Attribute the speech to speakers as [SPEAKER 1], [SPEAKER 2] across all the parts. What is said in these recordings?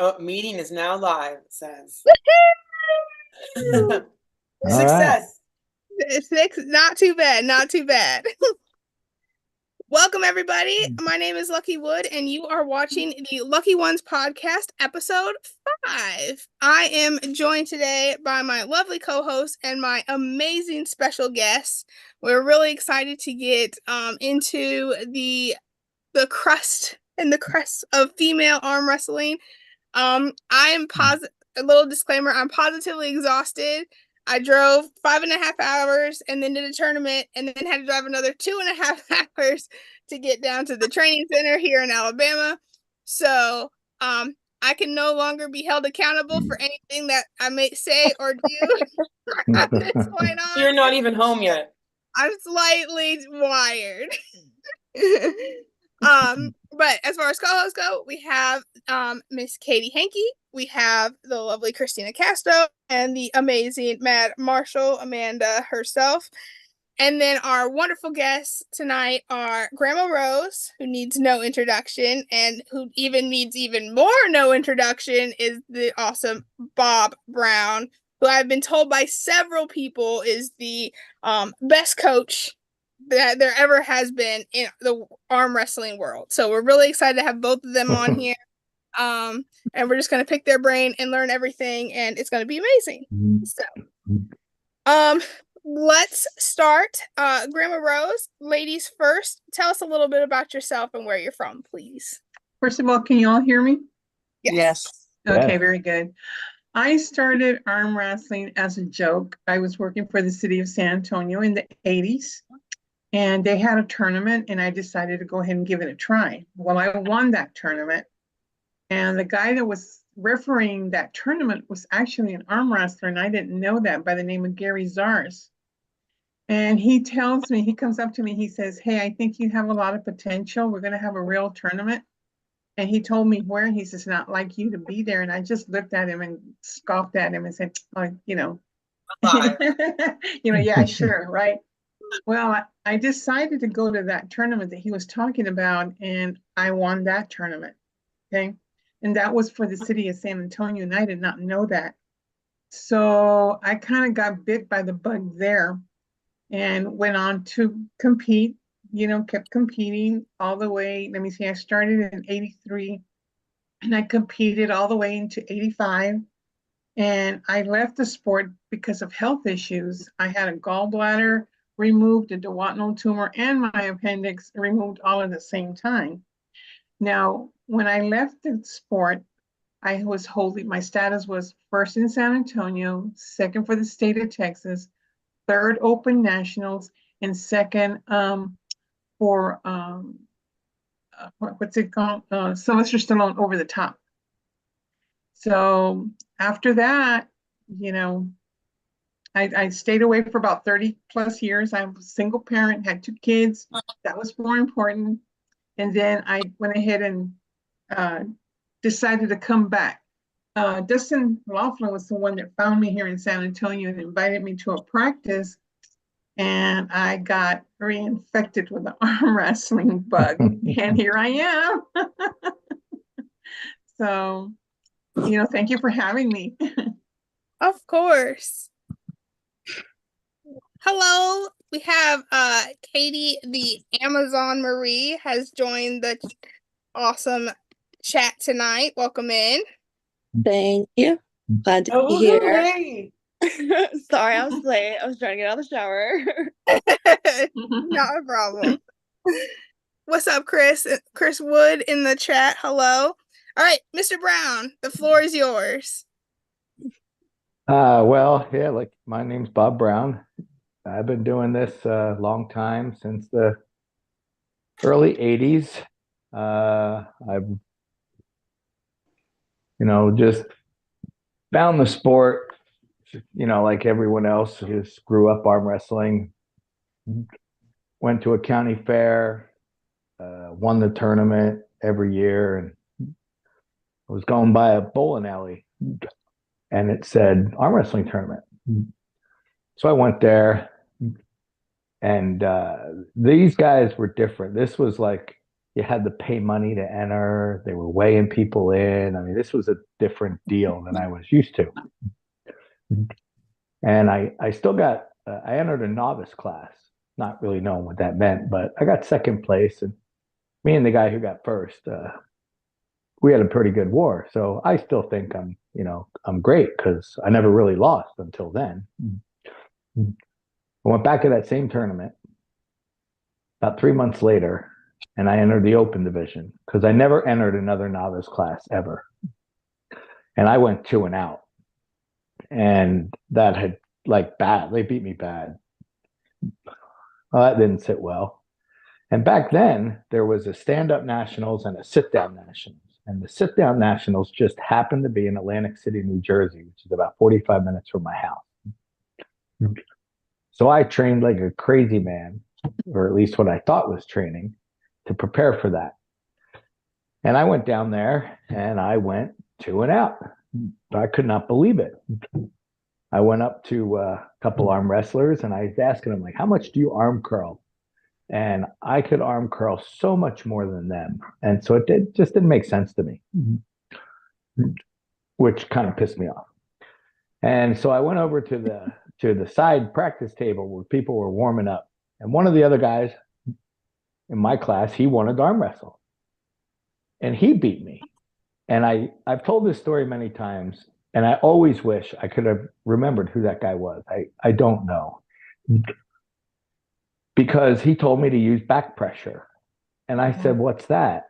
[SPEAKER 1] Oh, meeting is now live, it says.
[SPEAKER 2] Woo!
[SPEAKER 3] All right.
[SPEAKER 1] Success.
[SPEAKER 2] Six, not too bad, not too bad. Welcome, everybody. My name is Lucky Wood, and you are watching the Lucky Ones podcast, episode 5. I am joined today by my lovely co-host and my amazing special guest. We're really excited to get into the crust and the crust of female arm wrestling. I am positive. A little disclaimer: I'm positively exhausted. I drove 5.5 hours and then did a tournament, and then had to drive another 2.5 hours to get down to the training center here in Alabama. So, I can no longer be held accountable for anything that I may say or do that's going on.
[SPEAKER 1] You're not even home yet.
[SPEAKER 2] I'm slightly wired. But as far as co-hosts go, we have Miss Katie Hankey, we have the lovely Christina Castro, and the amazing Mad Marshall Amanda herself. And then our wonderful guests tonight are Grandma Rose, who needs no introduction, and who even needs even more no introduction is the awesome Bob Brown, who I've been told by several people is the best coach that there ever has been in the arm wrestling world. So we're really excited to have both of them on here. And we're just gonna pick their brain and learn everything, and it's gonna be amazing. So, let's start. Grandma Rose, ladies first. Tell us a little bit about yourself and where you're from, please.
[SPEAKER 4] First of all, can you all hear me?
[SPEAKER 1] Yes.
[SPEAKER 4] Okay,
[SPEAKER 3] Yes.
[SPEAKER 4] very good. I started arm wrestling as a joke. I was working for the city of San Antonio in the 80s, and they had a tournament, and I decided to go ahead and give it a try. Well, I won that tournament, and the guy that was refereeing that tournament was actually an arm wrestler, and I didn't know that, by the name of Gary Zars. And he tells me, he comes up to me, he says, "Hey, I think you have a lot of potential. We're going to have a real tournament." And he told me where. He says, "Not like you to be there." And I just looked at him and scoffed at him and said, "Oh, yeah, sure, right." Well, I decided to go to that tournament that he was talking about, and I won that tournament. Okay. And that was for the city of San Antonio, and I did not know that. So I kind of got bit by the bug there and went on to compete, kept competing all the way. Let me see, I started in 83 and I competed all the way into 85. And I left the sport because of health issues. I had a gallbladder removed, a duodenal tumor, and my appendix removed all at the same time. Now, when I left the sport, I was holding, my status was first in San Antonio, second for the state of Texas, third Open Nationals, and second for what's it called? Sylvester Stallone Over the Top. So after that, you know, I stayed away for about 30 plus years. I was a single parent, had 2 kids. That was more important. And then I went ahead and decided to come back. Dustin Laughlin was the one that found me here in San Antonio and invited me to a practice. And I got reinfected with the arm wrestling bug. And here I am. So, thank you for having me.
[SPEAKER 2] Of course. Hello, we have Katie, the Amazon Marie, has joined the awesome chat tonight. Welcome in.
[SPEAKER 5] Thank you. Glad to be
[SPEAKER 1] Oh,
[SPEAKER 5] here.
[SPEAKER 1] hey.
[SPEAKER 5] Sorry, I was late. I was trying to get out of the shower.
[SPEAKER 2] Not a problem. What's up, Chris? Chris Wood in the chat. Hello. All right, Mr. Brown, the floor is yours.
[SPEAKER 3] Like my name's Bob Brown. I've been doing this a long time, since the early 80s. I've, just found the sport, like everyone else, just grew up arm wrestling, went to a county fair, won the tournament every year, and I was going by a bowling alley and it said arm wrestling tournament. So I went there, and these guys were different. This was like you had to pay money to enter. They were weighing people in. I mean, this was a different deal than I was used to. And I still got, I entered a novice class, not really knowing what that meant, but I got second place. And me and the guy who got first, we had a pretty good war. So I still think I'm great because I never really lost until then. I went back to that same tournament about 3 months later, and I entered the open division because I never entered another novice class ever. And I went 2 and out. And that had bad. They beat me bad. Well, that didn't sit well. And back then, there was a stand-up nationals and a sit-down nationals. And the sit-down nationals just happened to be in Atlantic City, New Jersey, which is about 45 minutes from my house. So I trained like a crazy man, or at least what I thought was training, to prepare for that. And I went down there and I went 2 and out. I could not believe it. I went up to a couple arm wrestlers and I was asking them, like, how much do you arm curl? And I could arm curl so much more than them. And so it just didn't make sense to me, which kind of pissed me off. And so I went over to the side practice table where people were warming up. And one of the other guys in my class, he wanted to arm wrestle. And he beat me. And I've told this story many times, and I always wish I could have remembered who that guy was. I don't know. Because he told me to use back pressure. And I said, what's that?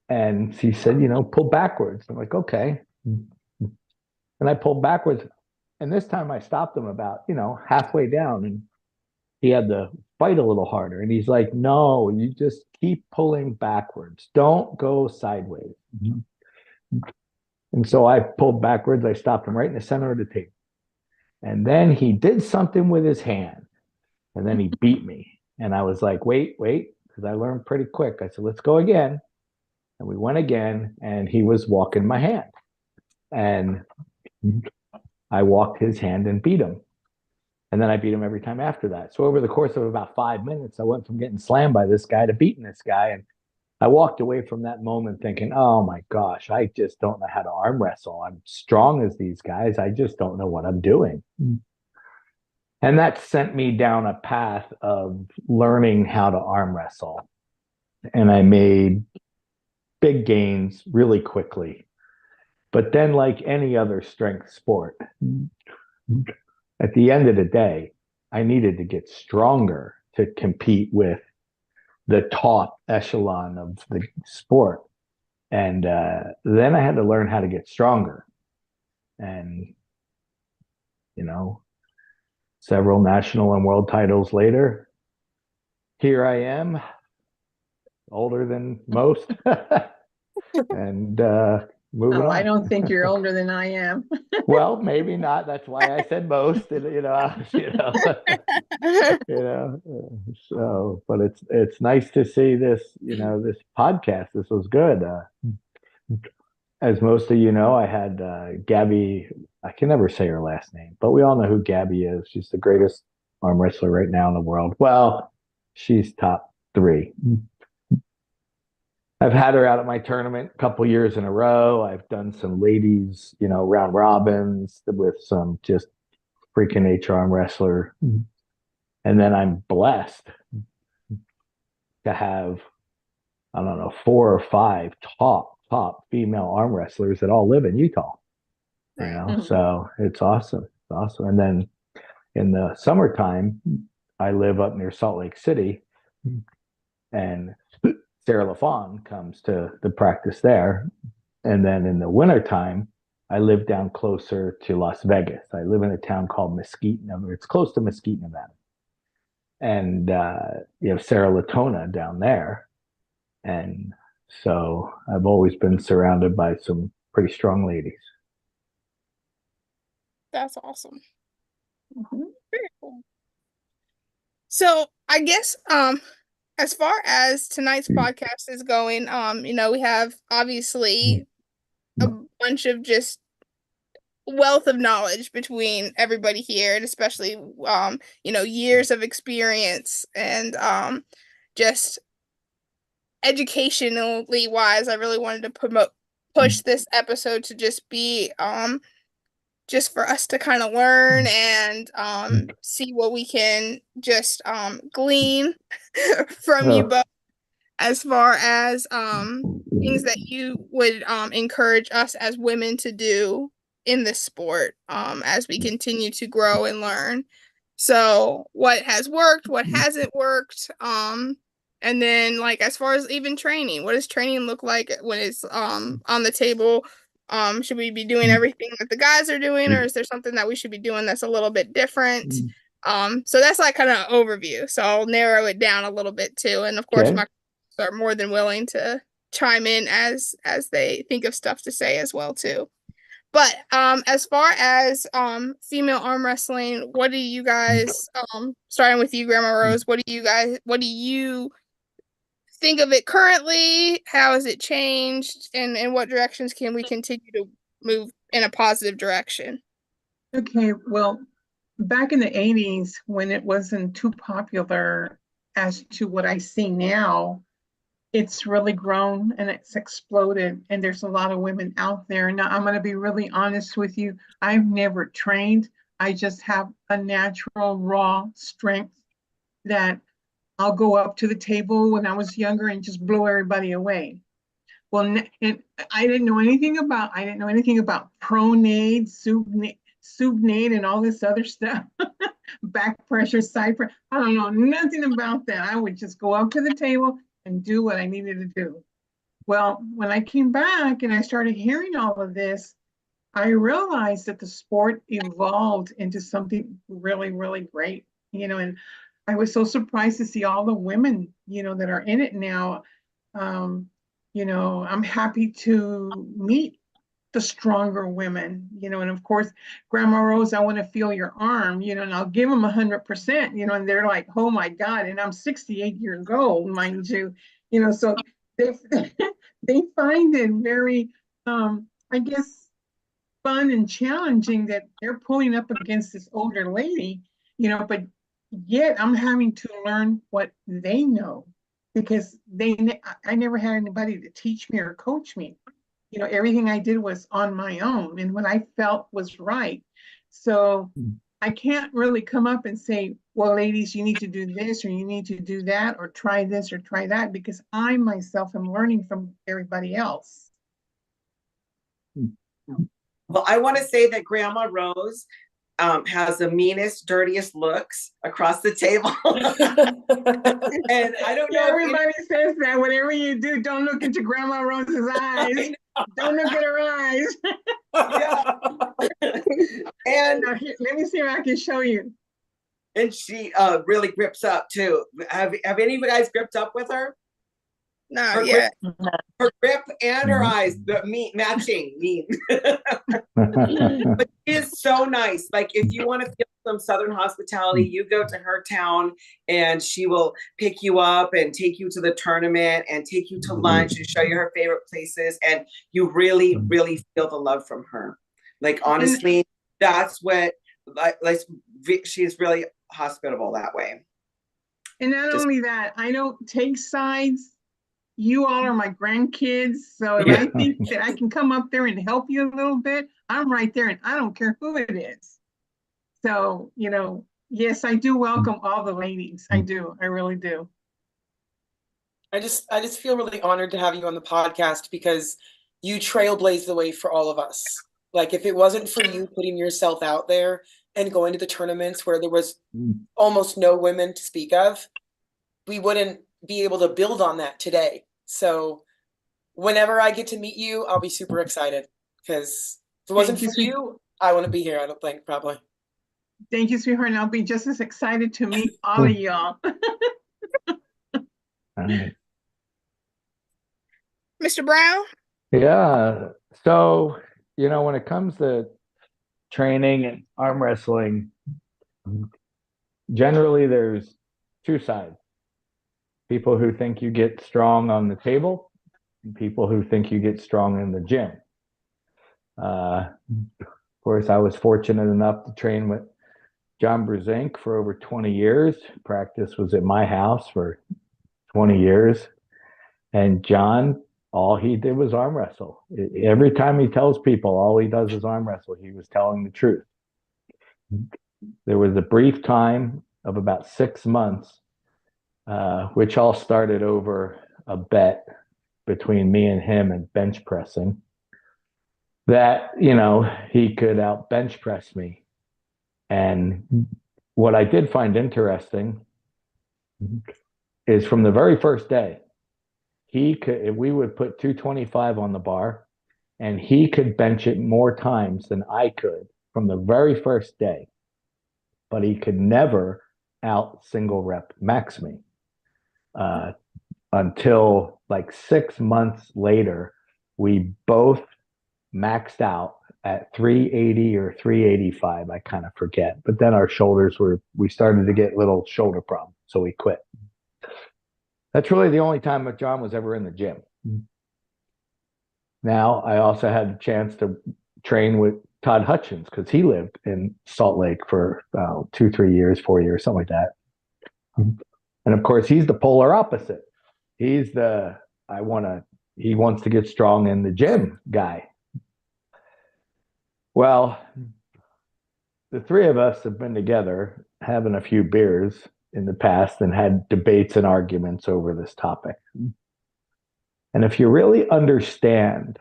[SPEAKER 3] And he said, pull backwards. I'm like, okay. And I pulled backwards. And this time I stopped him about, halfway down. And he had to fight a little harder. And he's like, no, you just keep pulling backwards. Don't go sideways. And so I pulled backwards. I stopped him right in the center of the table. And then he did something with his hand. And then he beat me. And I was like, wait, because I learned pretty quick. I said, let's go again. And we went again. And he was walking my hand. And I walked his hand and beat him. And then I beat him every time after that. So over the course of about 5 minutes, I went from getting slammed by this guy to beating this guy. And I walked away from that moment thinking, oh my gosh, I just don't know how to arm wrestle. I'm strong as these guys. I just don't know what I'm doing. And that sent me down a path of learning how to arm wrestle. And I made big gains really quickly. But then, like any other strength sport, at the end of the day, I needed to get stronger to compete with the top echelon of the sport. And then I had to learn how to get stronger. And, several national and world titles later, here I am, older than most, and moving on.
[SPEAKER 4] I don't think you're older than I am.
[SPEAKER 3] Well, maybe not. That's why I said most. So, but it's nice to see this. This podcast. This was good. As most of you know, I had Gabby. I can never say her last name, but we all know who Gabby is. She's the greatest arm wrestler right now in the world. Well, she's top 3. I've had her out at my tournament a couple years in a row. I've done some ladies, round robins with some just freaking arm wrestler. And then I'm blessed to have, 4 or 5 top female arm wrestlers that all live in Utah. So it's awesome. It's awesome. And then in the summertime, I live up near Salt Lake City, and Sarah LaFawn comes to the practice there. And then in the wintertime, I live down closer to Las Vegas. I live in a town called Mesquite. It's close to Mesquite, Nevada. And you have Sarah Latona down there. And so I've always been surrounded by some pretty strong ladies.
[SPEAKER 2] That's awesome.
[SPEAKER 4] Mhm.
[SPEAKER 2] Very cool. So I guess as far as tonight's podcast is going, we have obviously a bunch of just wealth of knowledge between everybody here, and especially years of experience and just educationally wise, I really wanted to push this episode to just be just for us to kind of learn and see what we can just glean from you both as far as things that you would encourage us as women to do in this sport as we continue to grow and learn. So what has worked, what hasn't worked, and then like as far as even training, what does training look like when it's on the table? Should we be doing everything that the guys are doing, or is there something that we should be doing that's a little bit different? So that's like kind of overview. So I'll narrow it down a little bit too. And of course, my are more than willing to chime in as they think of stuff to say as well too. But as far as female arm wrestling, what do you guys starting with you, Grandma Rose, what do you think of it currently? How has it changed, and in what directions can we continue to move in a positive direction?
[SPEAKER 4] Okay, well, back in the 80s when it wasn't too popular as to what I see now, it's really grown and it's exploded, and there's a lot of women out there. Now, I'm going to be really honest with you. I've never trained. I just have a natural raw strength that I'll go up to the table when I was younger and just blow everybody away. Well, and I didn't know anything about pronade, subnade, and all this other stuff. Back pressure, side pressure. I don't know nothing about that. I would just go up to the table and do what I needed to do. Well, when I came back and I started hearing all of this, I realized that the sport evolved into something really, really great, and I was so surprised to see all the women, that are in it now. I'm happy to meet the stronger women, and of course, Grandma Rose, I want to feel your arm, and I'll give them 100%, and they're like, oh my God, and I'm 68 years old, mind you, so they, they find it very, I guess, fun and challenging that they're pulling up against this older lady, but yet I'm having to learn what they know because I never had anybody to teach me or coach me. Everything I did was on my own and what I felt was right. So I can't really come up and say, well, ladies, you need to do this or you need to do that or try this or try that, because I myself am learning from everybody else.
[SPEAKER 6] Well, I want to say that Grandma Rose has the meanest, dirtiest looks across the table. And I don't know.
[SPEAKER 4] Everybody says that. Whatever you do, don't look into Grandma Rose's eyes. Don't look at her eyes.
[SPEAKER 6] Yeah. And
[SPEAKER 4] let me see if I can show you.
[SPEAKER 6] And she really grips up too. Have any of you guys gripped up with her?
[SPEAKER 2] No, yeah.
[SPEAKER 6] Her grip and her eyes, matching. But she is so nice. Like if you want to feel some Southern hospitality, you go to her town and she will pick you up and take you to the tournament and take you to lunch and show you her favorite places. And you really, really feel the love from her. Like honestly, that's what she's really hospitable that way.
[SPEAKER 4] And not only that, I don't take sides. You all are my grandkids, so if I think that I can come up there and help you a little bit, I'm right there, and I don't care who it is. So, yes, I do welcome all the ladies. I do. I really do.
[SPEAKER 1] I just feel really honored to have you on the podcast because you trailblazed the way for all of us. Like if it wasn't for you putting yourself out there and going to the tournaments where there was almost no women to speak of, we wouldn't be able to build on that today. So whenever I get to meet you, I'll be super excited because if it wasn't for you, I wouldn't be here, I don't think, probably.
[SPEAKER 4] Thank you, sweetheart. And I'll be just as excited to meet all of y'all.
[SPEAKER 2] Mr. Brown?
[SPEAKER 3] Yeah. So, when it comes to training and arm wrestling, generally there's two sides. People who think you get strong on the table, and people who think you get strong in the gym. Of course, I was fortunate enough to train with John Brzenk for over 20 years. Practice was at my house for 20 years. And John, all he did was arm wrestle. Every time he tells people all he does is arm wrestle, he was telling the truth. There was a brief time of about 6 months, which all started over a bet between me and him and bench pressing, that, he could out bench press me. And what I did find interesting is from the very first day, we would put 225 on the bar, and he could bench it more times than I could from the very first day, but he could never out single rep max me until like 6 months later. We both maxed out at 380 or 385. I kind of forget, but then our shoulders we started to get little shoulder problems, so we quit. That's really the only time that John was ever in the gym. Now, I also had a chance to train with Todd Hutchins because he lived in Salt Lake for 2, 3 years, 4 years, something like that. And of course, he's the polar opposite. He's he wants to get strong in the gym guy. Well, the three of us have been together having a few beers in the past and had debates and arguments over this topic. And if you really understand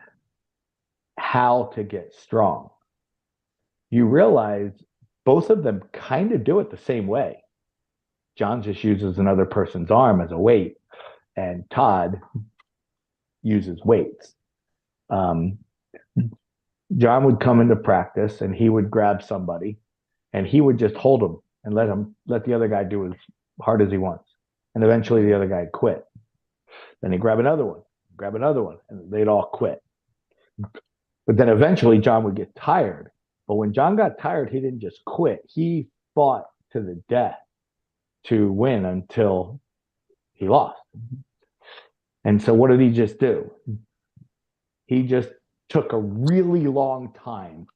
[SPEAKER 3] how to get strong, you realize both of them kind of do it the same way. John just uses another person's arm as a weight, and Todd uses weights. John would come into practice and he would grab somebody and he would just hold him and let the other guy do as hard as he wants. And eventually the other guy would quit. Then he'd grab another one, and they'd all quit. But then eventually John would get tired. But when John got tired, he didn't just quit. He fought to the death to win until he lost. And so what did he just do? He just took a really long time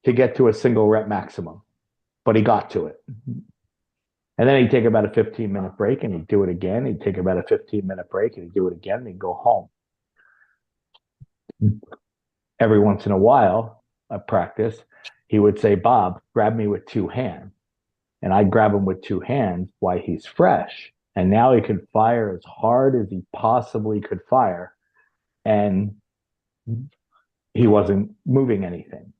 [SPEAKER 3] to get to a single rep maximum, but he got to it. And then he'd take about a 15-minute break and he'd do it again. He'd take about a 15-minute break and he'd do it again and he'd go home. Every once in a while, at practice, he would say, "Bob, grab me with 2 hands." And I'd grab him with 2 hands while he's fresh. And now he could fire as hard as he possibly could fire. And he wasn't moving anything.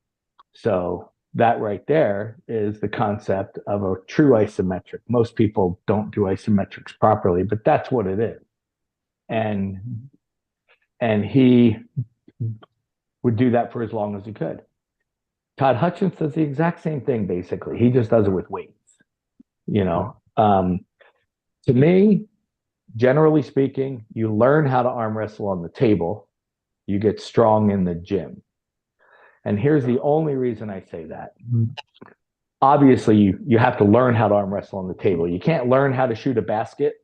[SPEAKER 3] So that right there is the concept of a true isometric. Most people don't do isometrics properly, but that's what it is. And he would do that for as long as he could. Todd Hutchins does the exact same thing, basically. He just does it with weights. To me, generally speaking, you learn how to arm wrestle on the table. You get strong in the gym. And here's the only reason I say that. Obviously, you have to learn how to arm wrestle on the table. You can't learn how to shoot a basket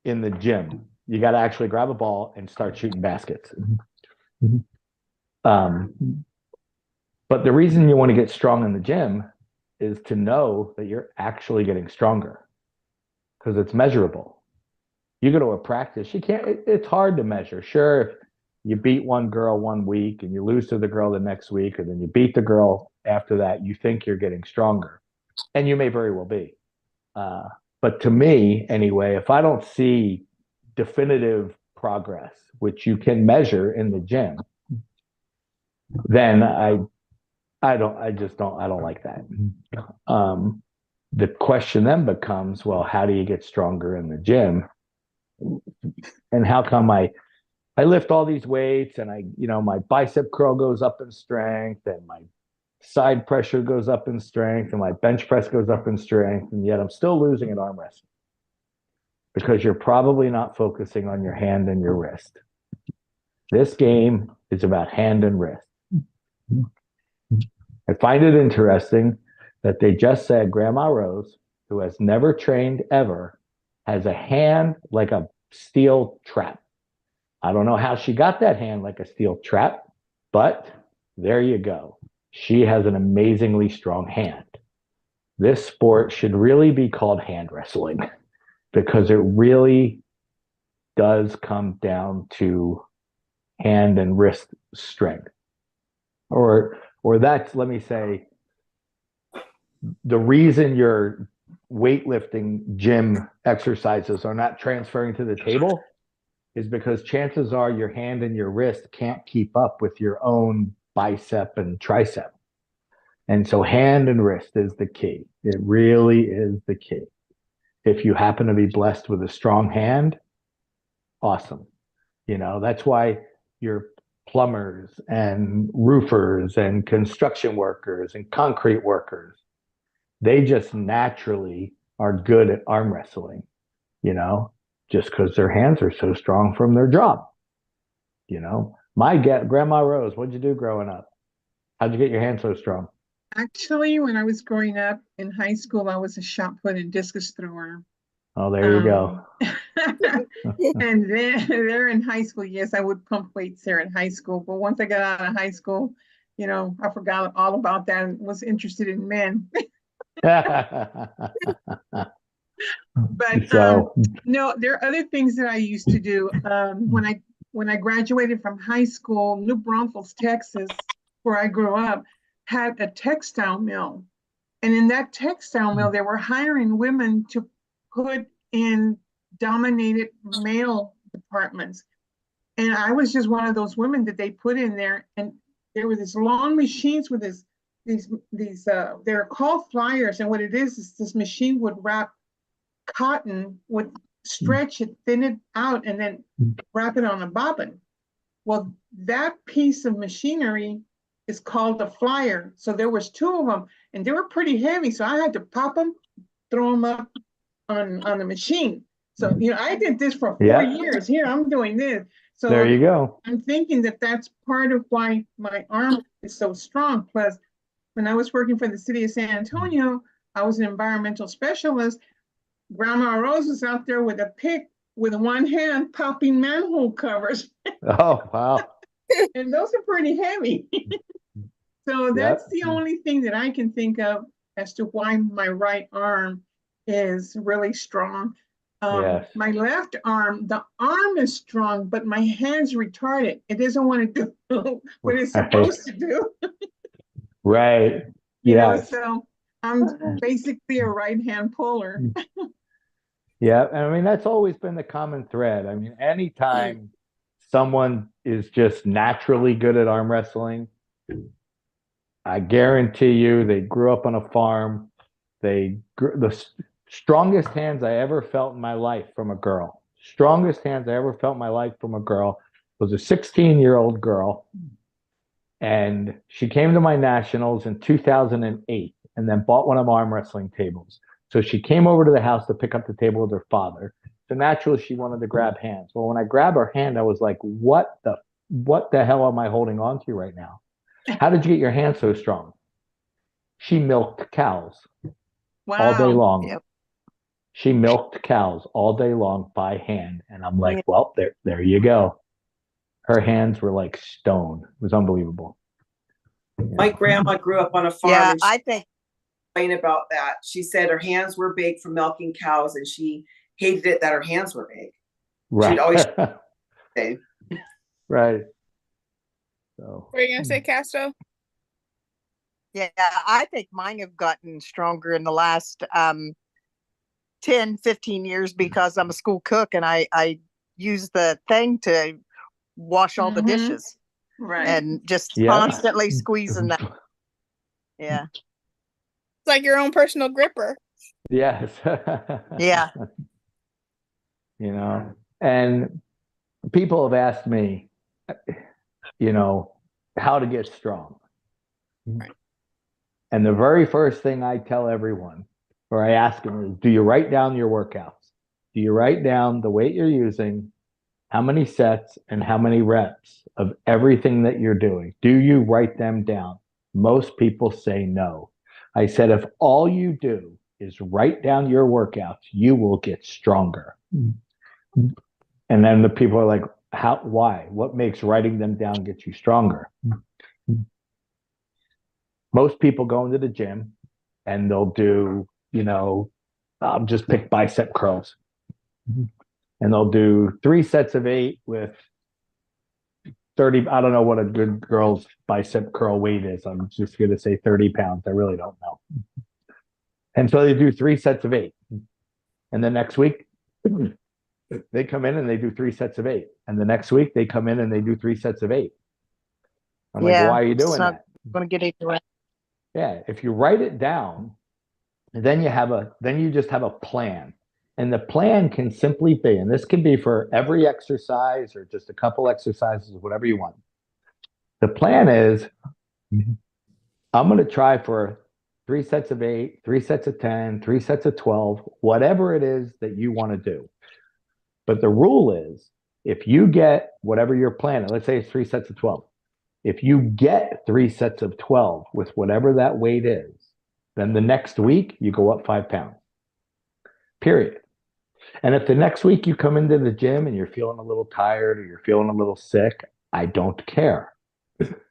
[SPEAKER 3] in the gym. You got to actually grab a ball and start shooting baskets. But the reason you want to get strong in the gym is to know that you're actually getting stronger, because it's measurable. You go to a practice, it's hard to measure. Sure, if you beat one girl one week and you lose to the girl the next week, and then you beat the girl after that, you think you're getting stronger. And you may very well be. But to me, anyway, if I don't see definitive progress, which you can measure in the gym, then I don't like that. The question then becomes, well, how do you get stronger in the gym? And how come I lift all these weights and my bicep curl goes up in strength and my side pressure goes up in strength and my bench press goes up in strength, and yet I'm still losing at arm wrestling? Because you're probably not focusing on your hand and your wrist. This game is about hand and wrist. I find it interesting that they just said Grandma Rose, who has never trained ever, has a hand like a steel trap. I don't know how she got that hand like a steel trap, but there you go. She has an amazingly strong hand. This sport should really be called hand wrestling, because it really does come down to hand and wrist strength. Or that's, let me say, the reason your weightlifting gym exercises are not transferring to the table is because chances are your hand and your wrist can't keep up with your own bicep and tricep. And so hand and wrist is the key. It really is the key. If you happen to be blessed with a strong hand, awesome. That's why your plumbers and roofers and construction workers and concrete workers, they just naturally are good at arm wrestling, just because their hands are so strong from their job. My Grandma Rose, what'd you do growing up? How'd you get your hands so strong?
[SPEAKER 4] Actually, when I was growing up in high school, I was a shot put and discus thrower.
[SPEAKER 3] Oh, there you go.
[SPEAKER 4] And then there in high school, yes, I would pump weights there in high school. But once I got out of high school, I forgot all about that and was interested in men. But
[SPEAKER 3] So
[SPEAKER 4] no, there are other things that I used to do. When I graduated from high school, New Braunfels, Texas, where I grew up, had a textile mill. And in that textile mill, they were hiring women to put in dominated male departments. And I was just one of those women that they put in there. And there were these long machines with they're called flyers. And what it is this machine would wrap cotton, would stretch it, thin it out, and then wrap it on a bobbin. Well, that piece of machinery is called a flyer. So there was two of them, and they were pretty heavy. So I had to pop them, throw them up on the machine. So, I did this for 4 years. Here, I'm doing this. So
[SPEAKER 3] there you go.
[SPEAKER 4] I'm thinking that that's part of why my arm is so strong. Plus, when I was working for the city of San Antonio, I was an environmental specialist. Grandma Rose was out there with a pick with one hand popping manhole covers.
[SPEAKER 3] Oh, wow.
[SPEAKER 4] And those are pretty heavy. So that's the only thing that I can think of as to why my right arm is really strong.
[SPEAKER 3] Yes.
[SPEAKER 4] My left arm, the arm is strong, but my hand's retarded. It doesn't want to do what it's supposed to do.
[SPEAKER 3] Right. Yes.
[SPEAKER 4] So I'm basically a right-hand puller.
[SPEAKER 3] Yeah. And I mean, that's always been the common thread. I mean, anytime someone is just naturally good at arm wrestling, I guarantee you they grew up on a farm. The strongest hands I ever felt in my life from a girl, strongest hands I ever felt in my life from a girl was a 16-year-old girl. And she came to my nationals in 2008 and then bought one of my arm wrestling tables. So she came over to the house to pick up the table with her father. So naturally she wanted to grab hands. Well, when I grabbed her hand, I was like, what the hell am I holding on to right now? How did you get your hand so strong? She milked cows all day long.
[SPEAKER 7] Yep.
[SPEAKER 3] She milked cows all day long by hand. And I'm like, well, there you go. Her hands were like stone. It was unbelievable.
[SPEAKER 6] My grandma grew up on a farm.
[SPEAKER 7] Yeah,
[SPEAKER 6] and
[SPEAKER 7] I think
[SPEAKER 6] complained about that. She said her hands were big from milking cows, and she hated it that her hands were big.
[SPEAKER 3] Right.
[SPEAKER 6] She'd always say.
[SPEAKER 3] Right. So.
[SPEAKER 2] What are you gonna say, Castro?
[SPEAKER 7] Yeah, I think mine have gotten stronger in the last 10, 15 years because I'm a school cook and I use the thing to wash all the dishes.
[SPEAKER 4] Right.
[SPEAKER 7] And just constantly squeezing that. Yeah.
[SPEAKER 2] It's like your own personal gripper.
[SPEAKER 3] Yes.
[SPEAKER 7] Yeah.
[SPEAKER 3] And people have asked me, how to get strong.
[SPEAKER 2] Right.
[SPEAKER 3] And the very first thing I tell everyone, or I ask them, is, do you write down your workouts? Do you write down the weight you're using, how many sets, and how many reps of everything that you're doing? Do you write them down? Most people say no. I said, if all you do is write down your workouts, you will get stronger. And then the people are like, why? What makes writing them down get you stronger? Most people go into the gym and they'll do, just pick bicep curls. and they'll do 3 sets of 8 with 30. I don't know what a good girl's bicep curl weight is. I'm just going to say 30 pounds. I really don't know. And so they do 3 sets of 8. And the next week, they come in and they do 3 sets of 8. And the next week, they come in and they do 3 sets of 8. I'm like, why are you doing that?
[SPEAKER 7] Going to get into it.
[SPEAKER 3] Yeah, if you write it down, then you just have a plan. And the plan can simply be, and this can be for every exercise or just a couple exercises, whatever you want. The plan is, I'm going to try for 3 sets of 8, 3 sets of 10, 3 sets of 12, whatever it is that you want to do. But the rule is, if you get whatever you're planning, let's say it's 3 sets of 12. If you get 3 sets of 12 with whatever that weight is, then the next week you go up 5 pounds. Period. And if the next week you come into the gym and you're feeling a little tired or you're feeling a little sick, I don't care.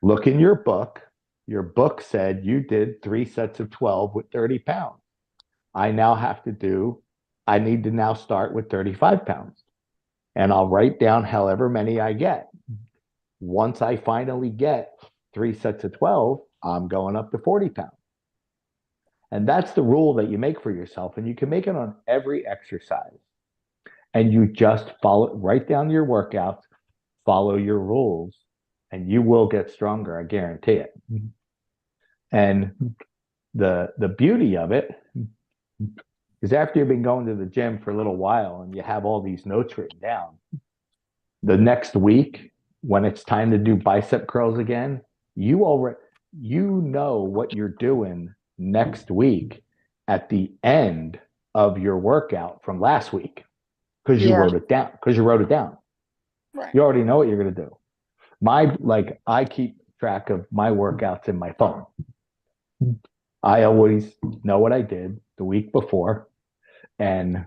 [SPEAKER 3] Look in your book. Your book said you did 3 sets of 12 with 30 pounds. I need to now start with 35 pounds. And I'll write down however many I get. Once I finally get 3 sets of 12, I'm going up to 40 pounds. And that's the rule that you make for yourself. And you can make it on every exercise. And you just write down your workouts, follow your rules, and you will get stronger. I guarantee it. And the beauty of it is after you've been going to the gym for a little while and you have all these notes written down, the next week, when it's time to do bicep curls again, you know what you're doing next week at the end of your workout from last week because you wrote it down.
[SPEAKER 2] Right.
[SPEAKER 3] You already know what you're going to do. I keep track of my workouts in my phone. I always know what I did the week before. And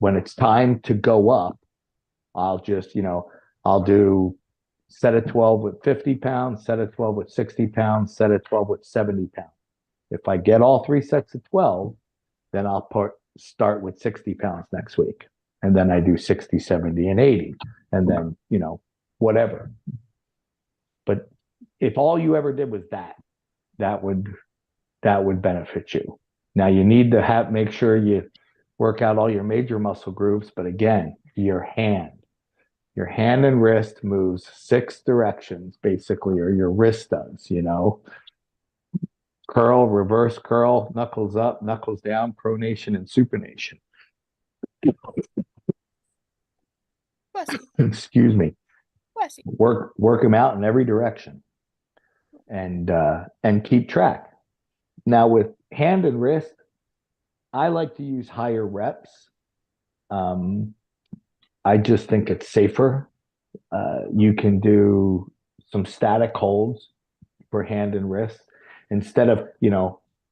[SPEAKER 3] when it's time to go up, I'll do set of 12 with 50 pounds, set of 12 with 60 pounds, set of 12 with 70 pounds. If I get all 3 sets of 12, then I'll start with 60 pounds next week. And then I do 60, 70, and 80. And then, whatever. But if all you ever did was that would benefit you. Now you need to make sure you work out all your major muscle groups. But again, your hand and wrist moves 6 directions basically, or your wrist does, curl, reverse curl, knuckles up, knuckles down, pronation and supination. Excuse me. Work them out in every direction and keep track. Now with hand and wrist, I like to use higher reps. I just think it's safer. You can do some static holds for hand and wrist instead of,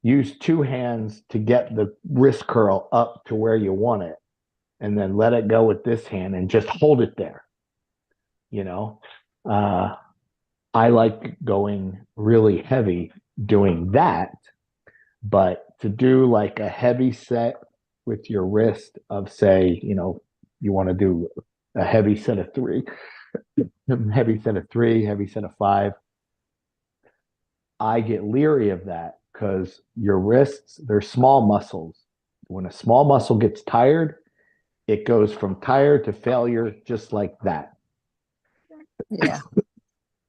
[SPEAKER 3] use 2 hands to get the wrist curl up to where you want it and then let it go with this hand and just hold it there. I like going really heavy doing that, but to do like a heavy set with your wrist of, say, you want to do a heavy set of 3, heavy set of 3, heavy set of 5. I get leery of that because your wrists, they're small muscles. When a small muscle gets tired, it goes from tired to failure just like that.
[SPEAKER 7] Yeah.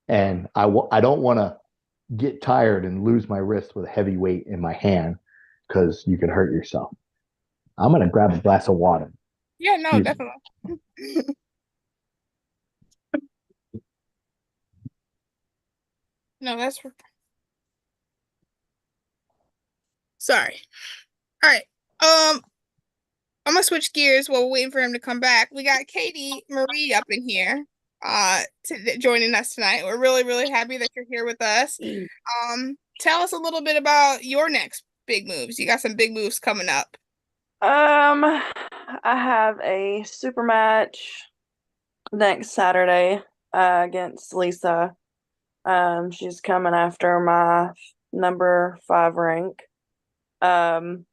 [SPEAKER 3] And I don't want to get tired and lose my wrist with a heavy weight in my hand because you could hurt yourself. I'm going to grab a glass of water.
[SPEAKER 2] Yeah, no, definitely. No, that's sorry. All right. I'm gonna switch gears while we're waiting for him to come back. We got Katie Marie up in here joining us tonight. We're really, really happy that you're here with us. Tell us a little bit about your next big moves. You got some big moves coming up.
[SPEAKER 5] I have a super match next Saturday against Lisa. She's coming after my number 5 rank. And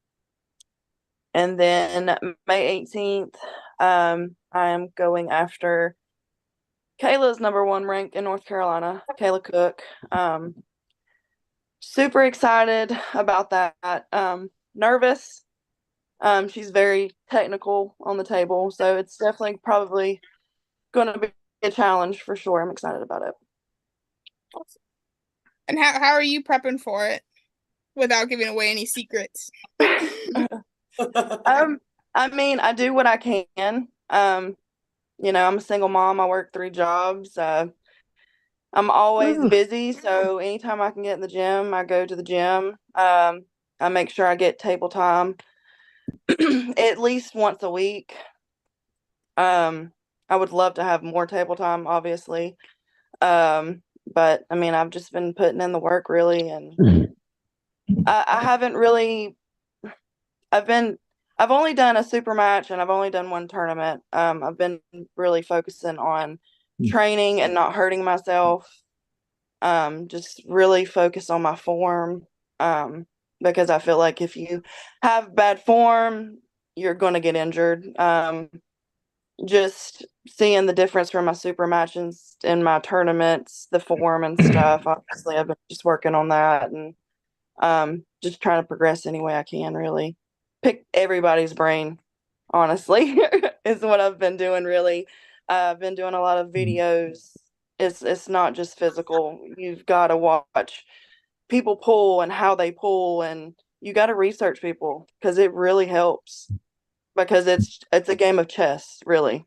[SPEAKER 5] then May 18th, I am going after Kayla's #1 rank in North Carolina, Kayla Cook. Super excited about that. Nervous. She's very technical on the table, so it's definitely probably going to be a challenge for sure. I'm excited about it.
[SPEAKER 2] And how are you prepping for it without giving away any secrets?
[SPEAKER 5] I mean, I do what I can. You know, I'm a single mom. I work 3 jobs. I'm always busy, so anytime I can get in the gym, I go to the gym. I make sure I get table time at least once a week. I would love to have more table time, obviously. But I mean, I've just been putting in the work really, and I haven't really. I've only done a super match and I've only done 1 tournament. I've been really focusing on training and not hurting myself. Just really focus on my form. Because I feel like if you have bad form, you're going to get injured. Just seeing the difference from my super matches and my tournaments, the form and stuff. Obviously, I've been just working on that and just trying to progress any way I can, really. Pick everybody's brain, honestly, is what I've been doing, really. I've been doing a lot of videos. It's not just physical. You've got to watch people pull and how they pull, and you got to research people because it really helps. Because it's a game of chess, really.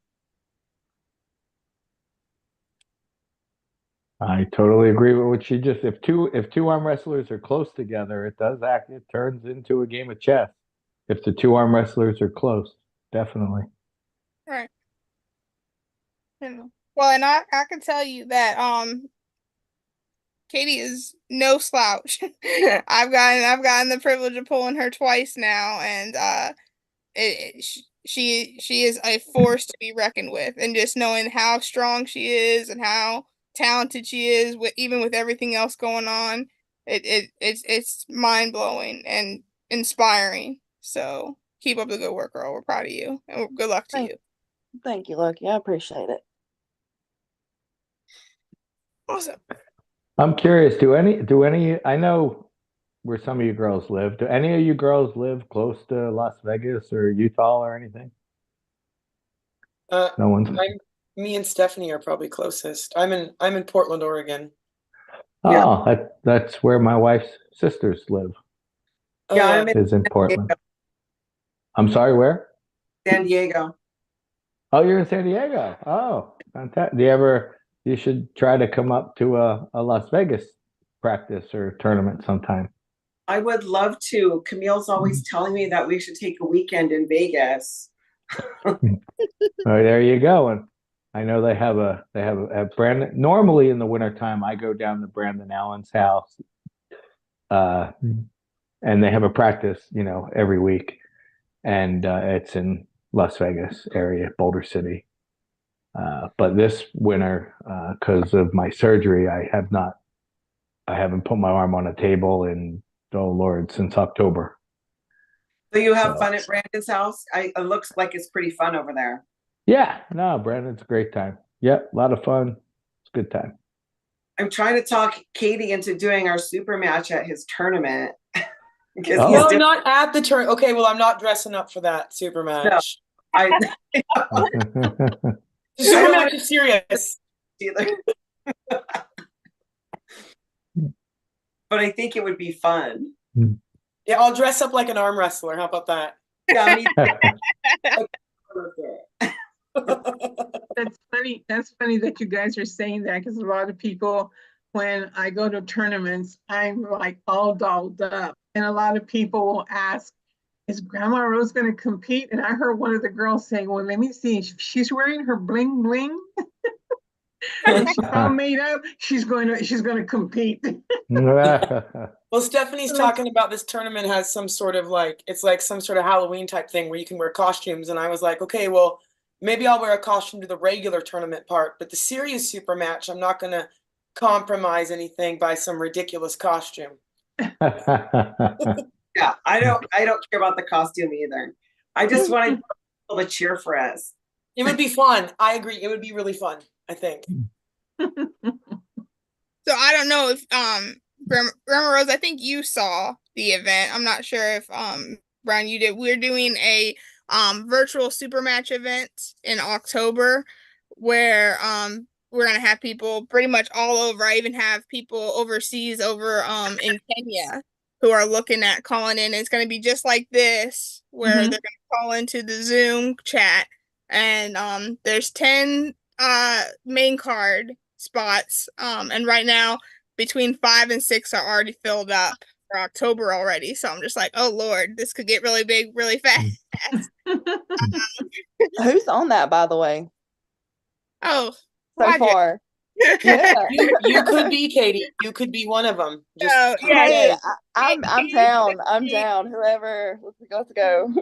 [SPEAKER 3] I totally agree with what she just. If two arm wrestlers are close together, it turns into a game of chess. If the 2 arm wrestlers are close, definitely.
[SPEAKER 2] Right. Well, and I can tell you that Katie is no slouch. I've gotten the privilege of pulling her twice now, and she is a force to be reckoned with, and just knowing how strong she is and how talented she is, even with everything else going on, it's mind blowing and inspiring. So keep up the good work, girl. We're proud of you, and good luck to you.
[SPEAKER 5] Thank you, Lucky. I appreciate it.
[SPEAKER 2] Awesome.
[SPEAKER 3] I'm curious, do any, I know where some of you girls live. Do any of you girls live close to Las Vegas or Utah or anything? No one's.
[SPEAKER 1] Me and Stephanie are probably closest. I'm in Portland, Oregon.
[SPEAKER 3] Oh, that's where my wife's sisters live.
[SPEAKER 6] Yeah,
[SPEAKER 3] is in Portland. I'm sorry, where?
[SPEAKER 6] San Diego.
[SPEAKER 3] Oh, you're in San Diego. Oh, fantastic. You should try to come up to a Las Vegas practice or tournament sometime.
[SPEAKER 6] I would love to. Camille's always telling me that we should take a weekend in Vegas.
[SPEAKER 3] Oh, there you go. And I know they have a Brandon. Normally in the wintertime, I go down to Brandon Allen's house. And they have a practice, every week. And it's in Las Vegas area, Boulder City. But this winter, because of my surgery, I haven't put my arm on a table in, oh Lord, since October.
[SPEAKER 6] So you have fun at Brandon's house? It looks like it's pretty fun over there.
[SPEAKER 3] Yeah, no, Brandon's a great time. Yep, a lot of fun. It's a good time.
[SPEAKER 6] I'm trying to talk Katie into doing our super match at his tournament.
[SPEAKER 1] No, not at the turn. Okay, well, I'm not dressing up for that super match.
[SPEAKER 6] No,
[SPEAKER 1] The super match is serious.
[SPEAKER 6] But I think it would be fun.
[SPEAKER 1] Yeah, I'll dress up like an arm wrestler. How about that?
[SPEAKER 6] Yeah,
[SPEAKER 4] That's funny. That's funny that you guys are saying that, because a lot of people, when I go to tournaments, I'm like all dolled up. And a lot of people will ask, is Grandma Rose going to compete? And I heard one of the girls saying, well, let me see. She's wearing her bling bling. And she's all made up. She's going to compete.
[SPEAKER 1] Well, Stephanie's talking about this tournament has some sort of it's like some sort of Halloween type thing where you can wear costumes. And I was like, okay, well, maybe I'll wear a costume to the regular tournament part, but the serious super match, I'm not going to compromise anything by some ridiculous costume.
[SPEAKER 6] Yeah, I don't care about the costume either. I just want people to cheer for us.
[SPEAKER 1] It would be fun. I agree. It would be really fun, I think.
[SPEAKER 2] So I don't know if Grandma Rose, I think you saw the event. I'm not sure if Brian, you did. We're doing a virtual super match event in October where we're gonna have people pretty much all over. I even have people overseas over in Kenya who are looking at calling in. It's gonna be just like this, where
[SPEAKER 4] Mhm.
[SPEAKER 2] they're gonna call into the Zoom chat, and there's 10 main card spots. And right now between 5 and 6 are already filled up for October already. So I'm just like, oh Lord, this could get really big really fast.
[SPEAKER 5] Who's on that, by the way,
[SPEAKER 2] Oh,
[SPEAKER 5] so
[SPEAKER 2] Roger.
[SPEAKER 5] far? Yeah.
[SPEAKER 1] You could be, Katie. You could be one of them. Just
[SPEAKER 2] Oh, yeah,
[SPEAKER 5] Hey,
[SPEAKER 1] yeah.
[SPEAKER 5] I'm down. I'm down. Whoever, let's go.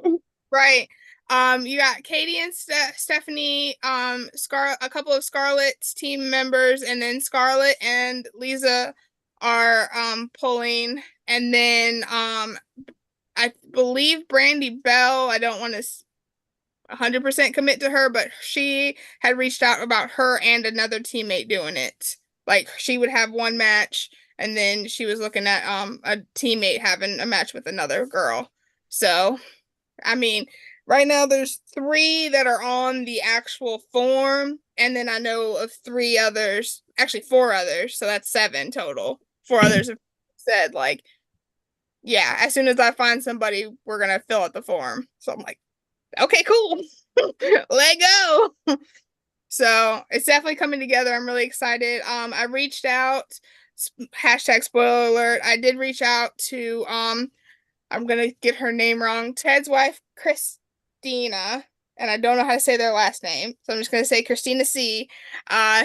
[SPEAKER 2] right. You got Katie and Stephanie, a couple of Scarlett's team members, and then Scarlett and Lisa are pulling, and then I believe Brandy Bell. I don't want to 100% commit to her, but she had reached out about her and another teammate doing it. Like she would have one match, and then she was looking at a teammate having a match with another girl. So, I mean, right now there's 3 that are on the actual form, and then I know of 3 others, actually 4 others, so that's 7 total. 4 others have said like, yeah, as soon as I find somebody, we're gonna fill out the form. So I'm like, okay, cool. Let go. So it's definitely coming together. I'm really excited. I reached out, hashtag spoiler alert. I did reach out to I'm gonna get her name wrong. Ted's wife, Christina, and I don't know how to say their last name, so I'm just gonna say Christina C.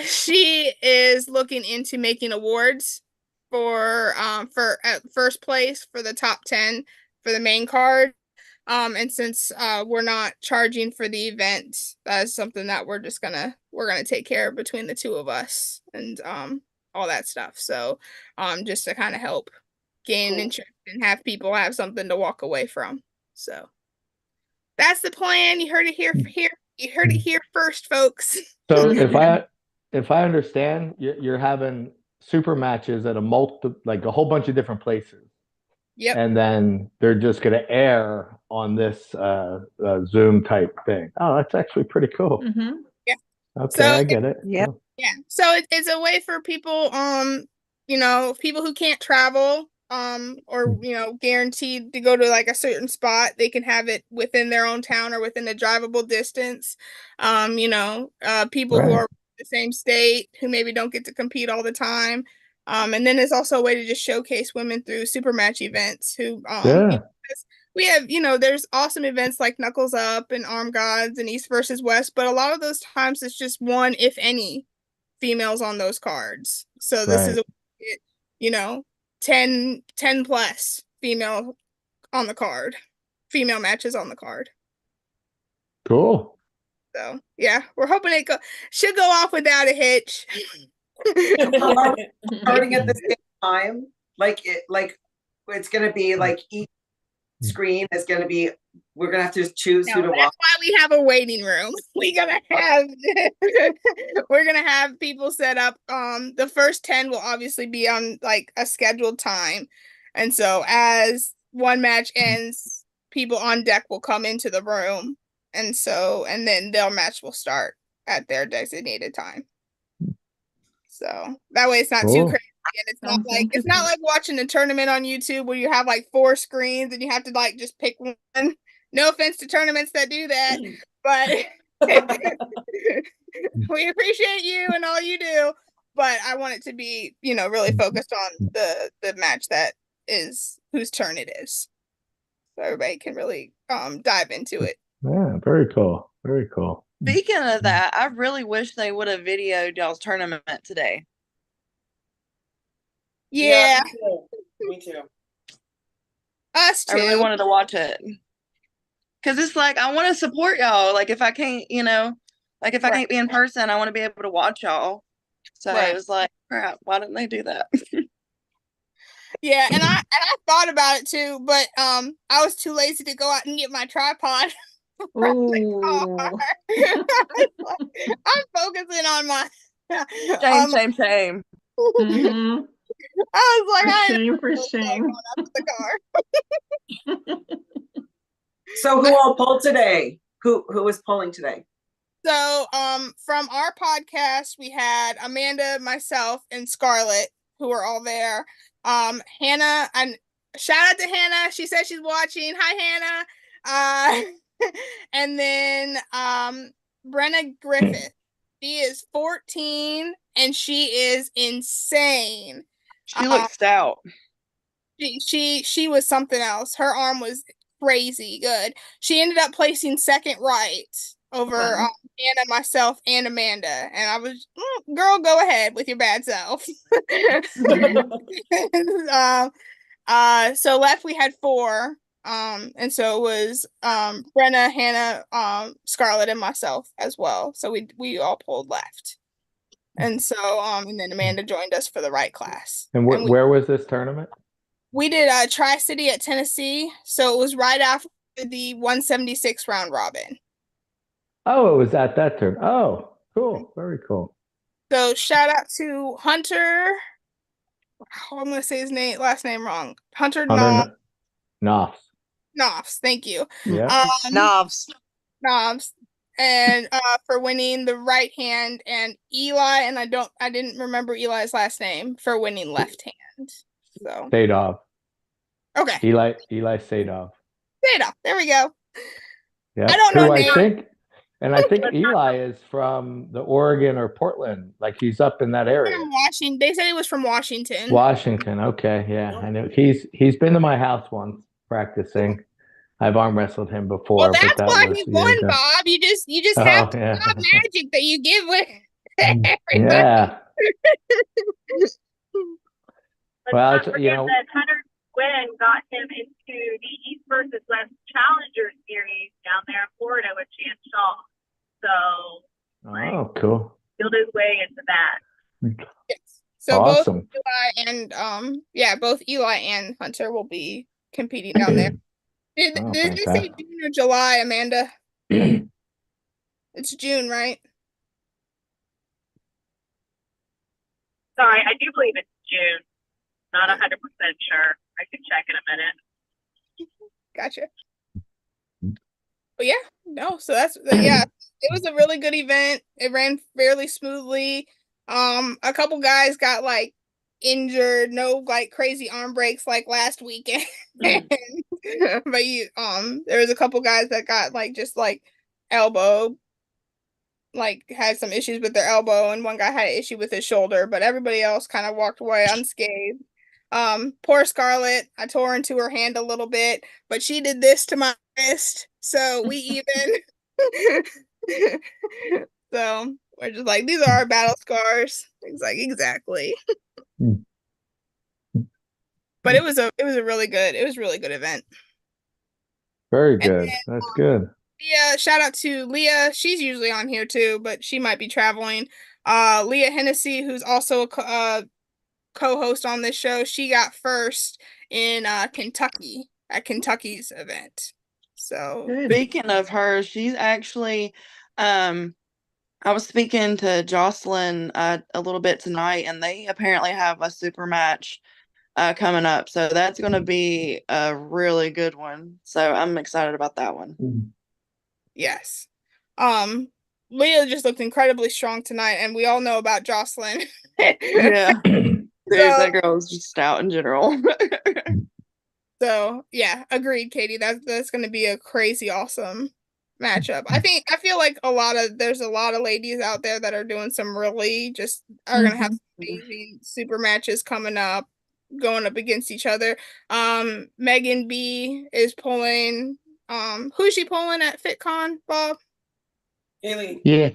[SPEAKER 2] She is looking into making awards for first place for the top 10 for the main card. And since we're not charging for the event, that is something that we're gonna take care of between the 2 of us, and all that stuff. So just to kind of help gain
[SPEAKER 1] Cool.
[SPEAKER 2] interest and have people have something to walk away from. So that's the plan. You heard it here. You heard it here first, folks.
[SPEAKER 3] So if I understand, you're having super matches at like a whole bunch of different places.
[SPEAKER 2] Yep.
[SPEAKER 3] And then they're just going to air on this Zoom type thing. Oh, that's actually pretty cool.
[SPEAKER 4] Mhm.
[SPEAKER 2] Yeah.
[SPEAKER 3] Okay,
[SPEAKER 2] So
[SPEAKER 3] I get it.
[SPEAKER 7] Yep.
[SPEAKER 3] Oh.
[SPEAKER 2] Yeah. So it's a way for people, people who can't travel, or, guaranteed to go to like a certain spot, they can have it within their own town or within a drivable distance. People who
[SPEAKER 3] Right.
[SPEAKER 2] are in the same state who maybe don't get to compete all the time. And then it's also a way to just showcase women through super match events who,
[SPEAKER 3] Yeah.
[SPEAKER 2] we have, there's awesome events like Knuckles Up and Arm Gods and East versus West, but a lot of those times it's just one, if any, females on those cards. So this is
[SPEAKER 3] Right.
[SPEAKER 2] 10 plus female on the card, female matches on the card.
[SPEAKER 3] Cool.
[SPEAKER 2] So yeah, we're hoping should go off without a hitch.
[SPEAKER 6] Starting at the same time, it's gonna be like each screen is gonna be. We're gonna have to choose who to watch.
[SPEAKER 2] That's why we have a waiting room. We're gonna have people set up. The first 10 will obviously be on like a scheduled time, and so as one match ends, people on deck will come into the room, and then their match will start at their designated time. So that way it's not too
[SPEAKER 3] Cool.
[SPEAKER 2] crazy, and it's not like watching a tournament on YouTube where you have like 4 screens and you have to like just pick one. No offense to tournaments that do that, but we appreciate you and all you do. But I want it to be, really focused on the match that is whose turn it is, so everybody can really dive into it.
[SPEAKER 3] Yeah, very cool. Very cool.
[SPEAKER 5] Speaking of that, I really wish they would have videoed y'all's tournament today.
[SPEAKER 2] Yeah,
[SPEAKER 1] Me too.
[SPEAKER 2] us too.
[SPEAKER 5] I really wanted to watch it. Because it's like, I want to support y'all. Like, if I can't, like if I can't be in person, I want to be able to watch y'all. So
[SPEAKER 2] Right.
[SPEAKER 5] it was like, crap, why didn't they do that?
[SPEAKER 2] Yeah, and I thought about it too, but I was too lazy to go out and get my tripod.
[SPEAKER 4] Ooh.
[SPEAKER 2] I'm focusing on my
[SPEAKER 5] Shame, shame, shame.
[SPEAKER 4] Mhm.
[SPEAKER 2] I was like,
[SPEAKER 4] For
[SPEAKER 2] I
[SPEAKER 4] shame, for
[SPEAKER 2] ain't
[SPEAKER 4] shame.
[SPEAKER 2] going after the car.
[SPEAKER 6] So who all polled today? Who was polling today?
[SPEAKER 2] So, from our podcast, we had Amanda, myself, and Scarlett, who were all there. Hannah, and shout out to Hannah. She said she's watching. Hi, Hannah. And then Brenna Griffith. She is 14 and she is insane.
[SPEAKER 5] She looks stout.
[SPEAKER 2] She was something else. Her arm was crazy good. She ended up placing second right over
[SPEAKER 6] Wow.
[SPEAKER 2] Anna, myself, and Amanda. And I was, girl, go ahead with your bad self. So left we had four. And so it was Brenna, Hannah, Scarlett, and myself as well. So we all pulled left. And so and then Amanda joined us for the right class.
[SPEAKER 3] And
[SPEAKER 2] And
[SPEAKER 3] where was this tournament?
[SPEAKER 2] we did Tri-City at Tennessee, so it was right after the 176 round robin.
[SPEAKER 3] Oh, it was at that turn. Oh, cool. Very cool.
[SPEAKER 2] So shout out to Hunter. Oh, I'm gonna say his last name wrong. Hunter
[SPEAKER 3] Knopf.
[SPEAKER 2] Knopfs. Thank you.
[SPEAKER 3] Yeah.
[SPEAKER 7] Knobs.
[SPEAKER 2] Knobs. And for winning the right hand, and Eli, and I didn't remember Eli's last name, for winning left hand. So
[SPEAKER 3] Sadov.
[SPEAKER 2] okay.
[SPEAKER 3] Eli Sadov.
[SPEAKER 2] Data. There we go.
[SPEAKER 3] Yeah.
[SPEAKER 2] I don't know
[SPEAKER 3] Who I
[SPEAKER 2] names.
[SPEAKER 3] think, and I think Eli is from the Oregon or Portland. Like he's up in that area.
[SPEAKER 2] From Washington. They said he was from Washington.
[SPEAKER 3] Washington. Okay. Yeah. I know. He's been to my house once practicing. I've arm wrestled him before,
[SPEAKER 2] Well,
[SPEAKER 3] but
[SPEAKER 2] that's
[SPEAKER 3] that
[SPEAKER 2] why
[SPEAKER 3] was
[SPEAKER 2] he
[SPEAKER 3] years
[SPEAKER 2] won,
[SPEAKER 3] ago.
[SPEAKER 2] Bob. You just
[SPEAKER 3] Oh,
[SPEAKER 2] have to
[SPEAKER 3] yeah.
[SPEAKER 2] have magic that you give with everybody.
[SPEAKER 3] Yeah.
[SPEAKER 8] Let's
[SPEAKER 3] Well,
[SPEAKER 8] not
[SPEAKER 3] it's,
[SPEAKER 8] forget that Hunter Gwynn got him into the East versus West Challenger Series down there in Florida with Chance Shaw. So
[SPEAKER 3] Oh, cool.
[SPEAKER 8] he'll his way into that.
[SPEAKER 2] Yes. So
[SPEAKER 3] Awesome.
[SPEAKER 2] both Eli and both Eli and Hunter will be competing down there. Did
[SPEAKER 3] Oh,
[SPEAKER 2] they say
[SPEAKER 3] fantastic.
[SPEAKER 2] June or July, Amanda? It's June, right?
[SPEAKER 8] Sorry, I do believe it's June. Not 100% sure. I can check in a minute.
[SPEAKER 2] Gotcha. But yeah, no, so that's yeah, it was a really good event. It ran fairly smoothly. A couple guys got like injured, no like crazy arm breaks like last weekend. But there was a couple guys that got like just like elbow, like had some issues with their elbow, and one guy had an issue with his shoulder, but everybody else kind of walked away unscathed. Poor Scarlett, I tore into her hand a little bit, but she did this to my wrist, so we even. So we're just like, these are our battle scars. It's like exactly. But it was a really good event.
[SPEAKER 3] Very good. That's good.
[SPEAKER 2] Yeah, shout out to Leah. She's usually on here too, but she might be traveling. Leah Hennessy, who's also a co-host on this show, she got first in Kentucky at Kentucky's event. So
[SPEAKER 4] Good.
[SPEAKER 5] Speaking of her, she's actually I was speaking to Jocelyn a little bit tonight, and they apparently have a super match coming up. So that's going to be a really good one. So I'm excited about that one.
[SPEAKER 2] yes. Leah just looked incredibly strong tonight, and we all know about Jocelyn.
[SPEAKER 5] Yeah. Dude, that girl is just stout in general.
[SPEAKER 2] So yeah, agreed, Katie. That's gonna be a crazy awesome matchup. I feel like there's a lot of ladies out there that are doing some really are gonna have some amazing super matches coming up, going up against each other. Megan B is pulling who's she pulling at FitCon, Bob?
[SPEAKER 1] Haley.
[SPEAKER 3] Yeah.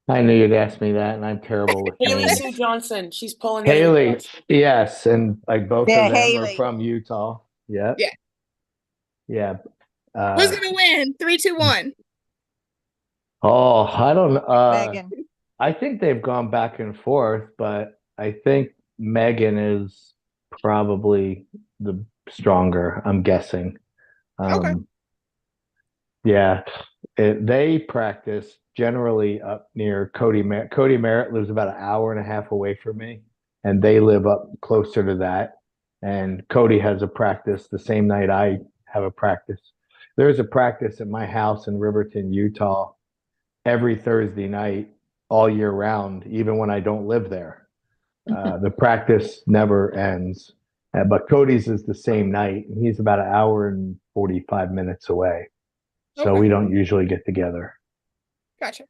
[SPEAKER 3] I knew you'd ask me that, and I'm terrible with
[SPEAKER 1] Haley
[SPEAKER 3] names.
[SPEAKER 1] Sue Johnson. She's pulling
[SPEAKER 3] Haley,
[SPEAKER 1] Johnson.
[SPEAKER 3] yes, and like both
[SPEAKER 7] Yeah,
[SPEAKER 3] of them are
[SPEAKER 7] Haley.
[SPEAKER 3] from Utah. Yeah.
[SPEAKER 2] Yeah.
[SPEAKER 3] Yeah.
[SPEAKER 2] Who's gonna win? 3, 2, 1.
[SPEAKER 3] Oh, I don't know.
[SPEAKER 7] Megan.
[SPEAKER 3] I think they've gone back and forth, but I think Megan is probably the stronger, I'm guessing.
[SPEAKER 2] Okay.
[SPEAKER 3] Yeah. they practice generally up near Cody Merritt. Cody Merritt lives about an hour and a half away from me, and they live up closer to that. And Cody has a practice the same night I have a practice. There's a practice at my house in Riverton, Utah, every Thursday night, all year round, even when I don't live there. The practice never ends. But Cody's is the same night, and he's about an hour and 45 minutes away. So
[SPEAKER 2] Okay.
[SPEAKER 3] we don't usually get together.
[SPEAKER 2] Gotcha.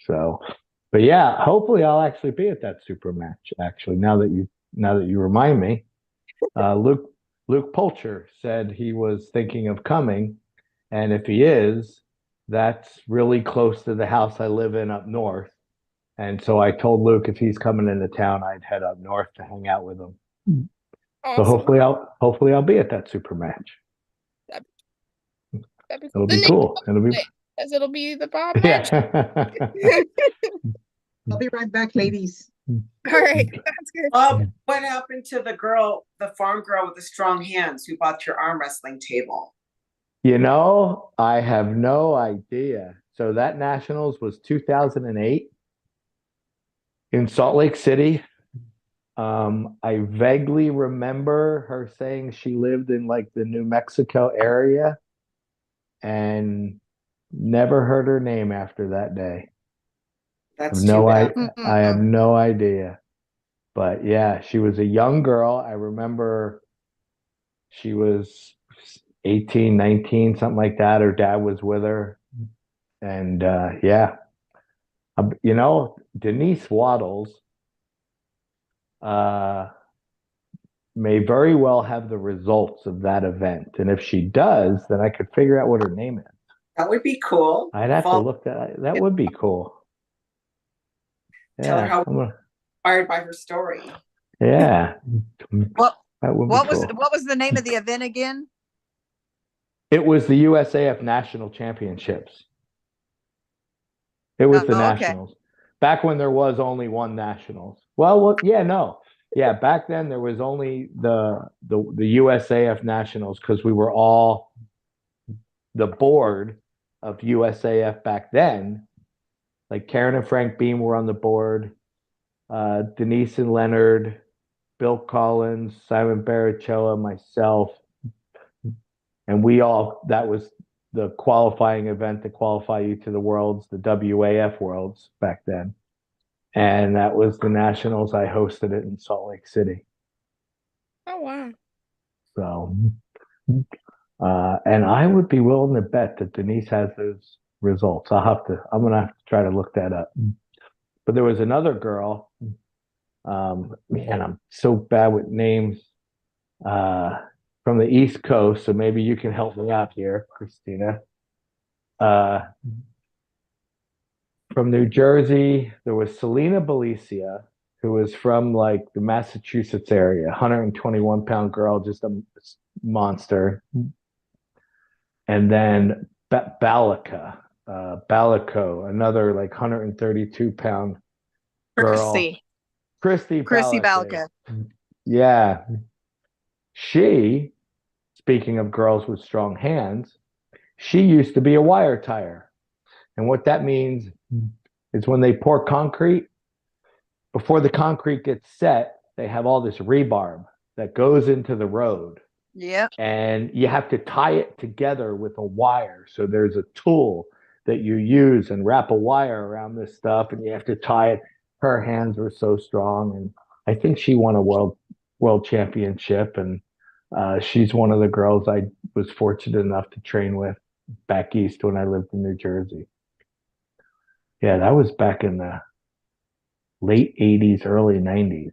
[SPEAKER 3] So, but yeah, hopefully I'll actually be at that super match. Actually, now that you remind me, Luke Pulcher said he was thinking of coming, and if he is, that's really close to the house I live in up north. And so I told Luke if he's coming into town, I'd head up north to hang out with him.
[SPEAKER 2] Awesome.
[SPEAKER 3] So hopefully I'll be at that super match.
[SPEAKER 2] That'd be
[SPEAKER 3] It'll
[SPEAKER 2] The
[SPEAKER 3] be
[SPEAKER 2] name
[SPEAKER 3] cool.
[SPEAKER 2] of
[SPEAKER 3] It'll be
[SPEAKER 2] it, as it'll be the Bob match.
[SPEAKER 3] yeah.
[SPEAKER 4] I'll be right back, ladies.
[SPEAKER 2] All right, that's good.
[SPEAKER 6] What happened to the farm girl with the strong hands who bought your arm wrestling table?
[SPEAKER 3] You know, I have no idea. So that nationals was 2008 in Salt Lake City. I vaguely remember her saying she lived in like the New Mexico area, and never heard her name after that day.
[SPEAKER 6] That's
[SPEAKER 3] No,
[SPEAKER 6] too bad.
[SPEAKER 3] I have no idea. But yeah, she was a young girl. I remember she was 18, 19, something like that. Her dad was with her. And yeah, you know, Denise Waddles may very well have the results of that event. And if she does, then I could figure out what her name is.
[SPEAKER 6] That would be cool.
[SPEAKER 3] I'd have to look that. That would be cool.
[SPEAKER 6] Tell her
[SPEAKER 3] Yeah,
[SPEAKER 6] how
[SPEAKER 3] I'm gonna-
[SPEAKER 6] inspired by her story.
[SPEAKER 3] yeah.
[SPEAKER 7] What
[SPEAKER 3] That would be
[SPEAKER 7] what
[SPEAKER 3] cool.
[SPEAKER 7] was the name of the event again?
[SPEAKER 3] It was the USAF National Championships. It was the
[SPEAKER 7] Oh, okay.
[SPEAKER 3] Nationals. Back when there was only one Nationals. Well, yeah, no. Yeah, back then there was only the USAF Nationals because we were all the board of USAF back then. Like Karen and Frank Beam were on the board, Denise and Leonard, Bill Collins, Simon Barachoa, myself, and we all, that was the qualifying event to qualify you to the Worlds, the WAF Worlds back then. And that was the Nationals. I hosted it in Salt Lake City.
[SPEAKER 2] Oh wow.
[SPEAKER 3] So, and I would be willing to bet that Denise has those results. I'm gonna have to try to look that up. But there was another girl, man, I'm so bad with names, from the East Coast, so maybe you can help me out here, Christina. From New Jersey, there was Selena Belicia, who was from like the Massachusetts area, 121-pound girl, just a monster. And then Balico, another like 132-pound girl. Christy
[SPEAKER 7] Balico.
[SPEAKER 3] Yeah. She, speaking of girls with strong hands, she used to be a wire tire. And what that means is when they pour concrete, before the concrete gets set, they have all this rebarb that goes into the road.
[SPEAKER 7] Yep.
[SPEAKER 3] And you have to tie it together with a wire. So there's a tool that you use and wrap a wire around this stuff, and you have to tie it. Her hands were so strong, and I think she won a world championship. And she's one of the girls I was fortunate enough to train with back east when I lived in New Jersey. Yeah, that was back in the late 80s, early 90s.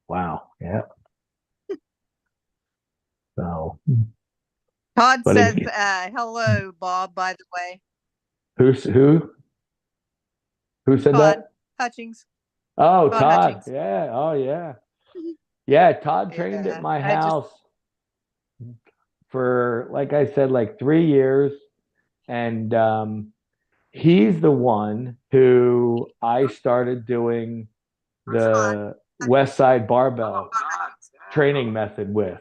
[SPEAKER 3] Wow. Yeah. So
[SPEAKER 7] Todd
[SPEAKER 3] But
[SPEAKER 7] says,
[SPEAKER 3] if-
[SPEAKER 7] hello, Bob, by the way.
[SPEAKER 3] who said
[SPEAKER 7] Todd
[SPEAKER 3] that?
[SPEAKER 7] Hutchings.
[SPEAKER 3] Oh,
[SPEAKER 7] Todd
[SPEAKER 3] Todd.
[SPEAKER 7] Hutchings.
[SPEAKER 3] Yeah. Oh, yeah. Yeah, Todd trained
[SPEAKER 7] Yeah,
[SPEAKER 3] at my
[SPEAKER 7] I just-
[SPEAKER 3] house for, like I said, like 3 years. And he's the one who I started doing the West Side Barbell training method with.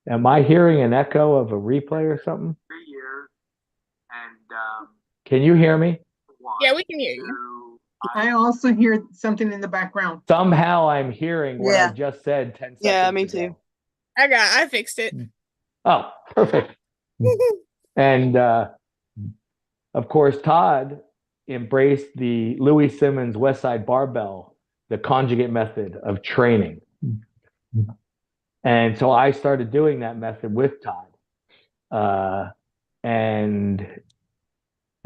[SPEAKER 3] Am I hearing an echo of a replay or something?
[SPEAKER 9] 3 years, and
[SPEAKER 3] Can you hear me?
[SPEAKER 2] Yeah, we can hear you.
[SPEAKER 4] I also hear something in the background.
[SPEAKER 3] Somehow I'm hearing what I
[SPEAKER 7] Yeah.
[SPEAKER 3] just said 10 seconds
[SPEAKER 5] Yeah, me
[SPEAKER 3] ago.
[SPEAKER 5] too.
[SPEAKER 2] I fixed it.
[SPEAKER 3] Oh, perfect. And of course, Todd embraced the Louis Simmons West Side Barbell, the conjugate method of training. And so I started doing that method with Todd. And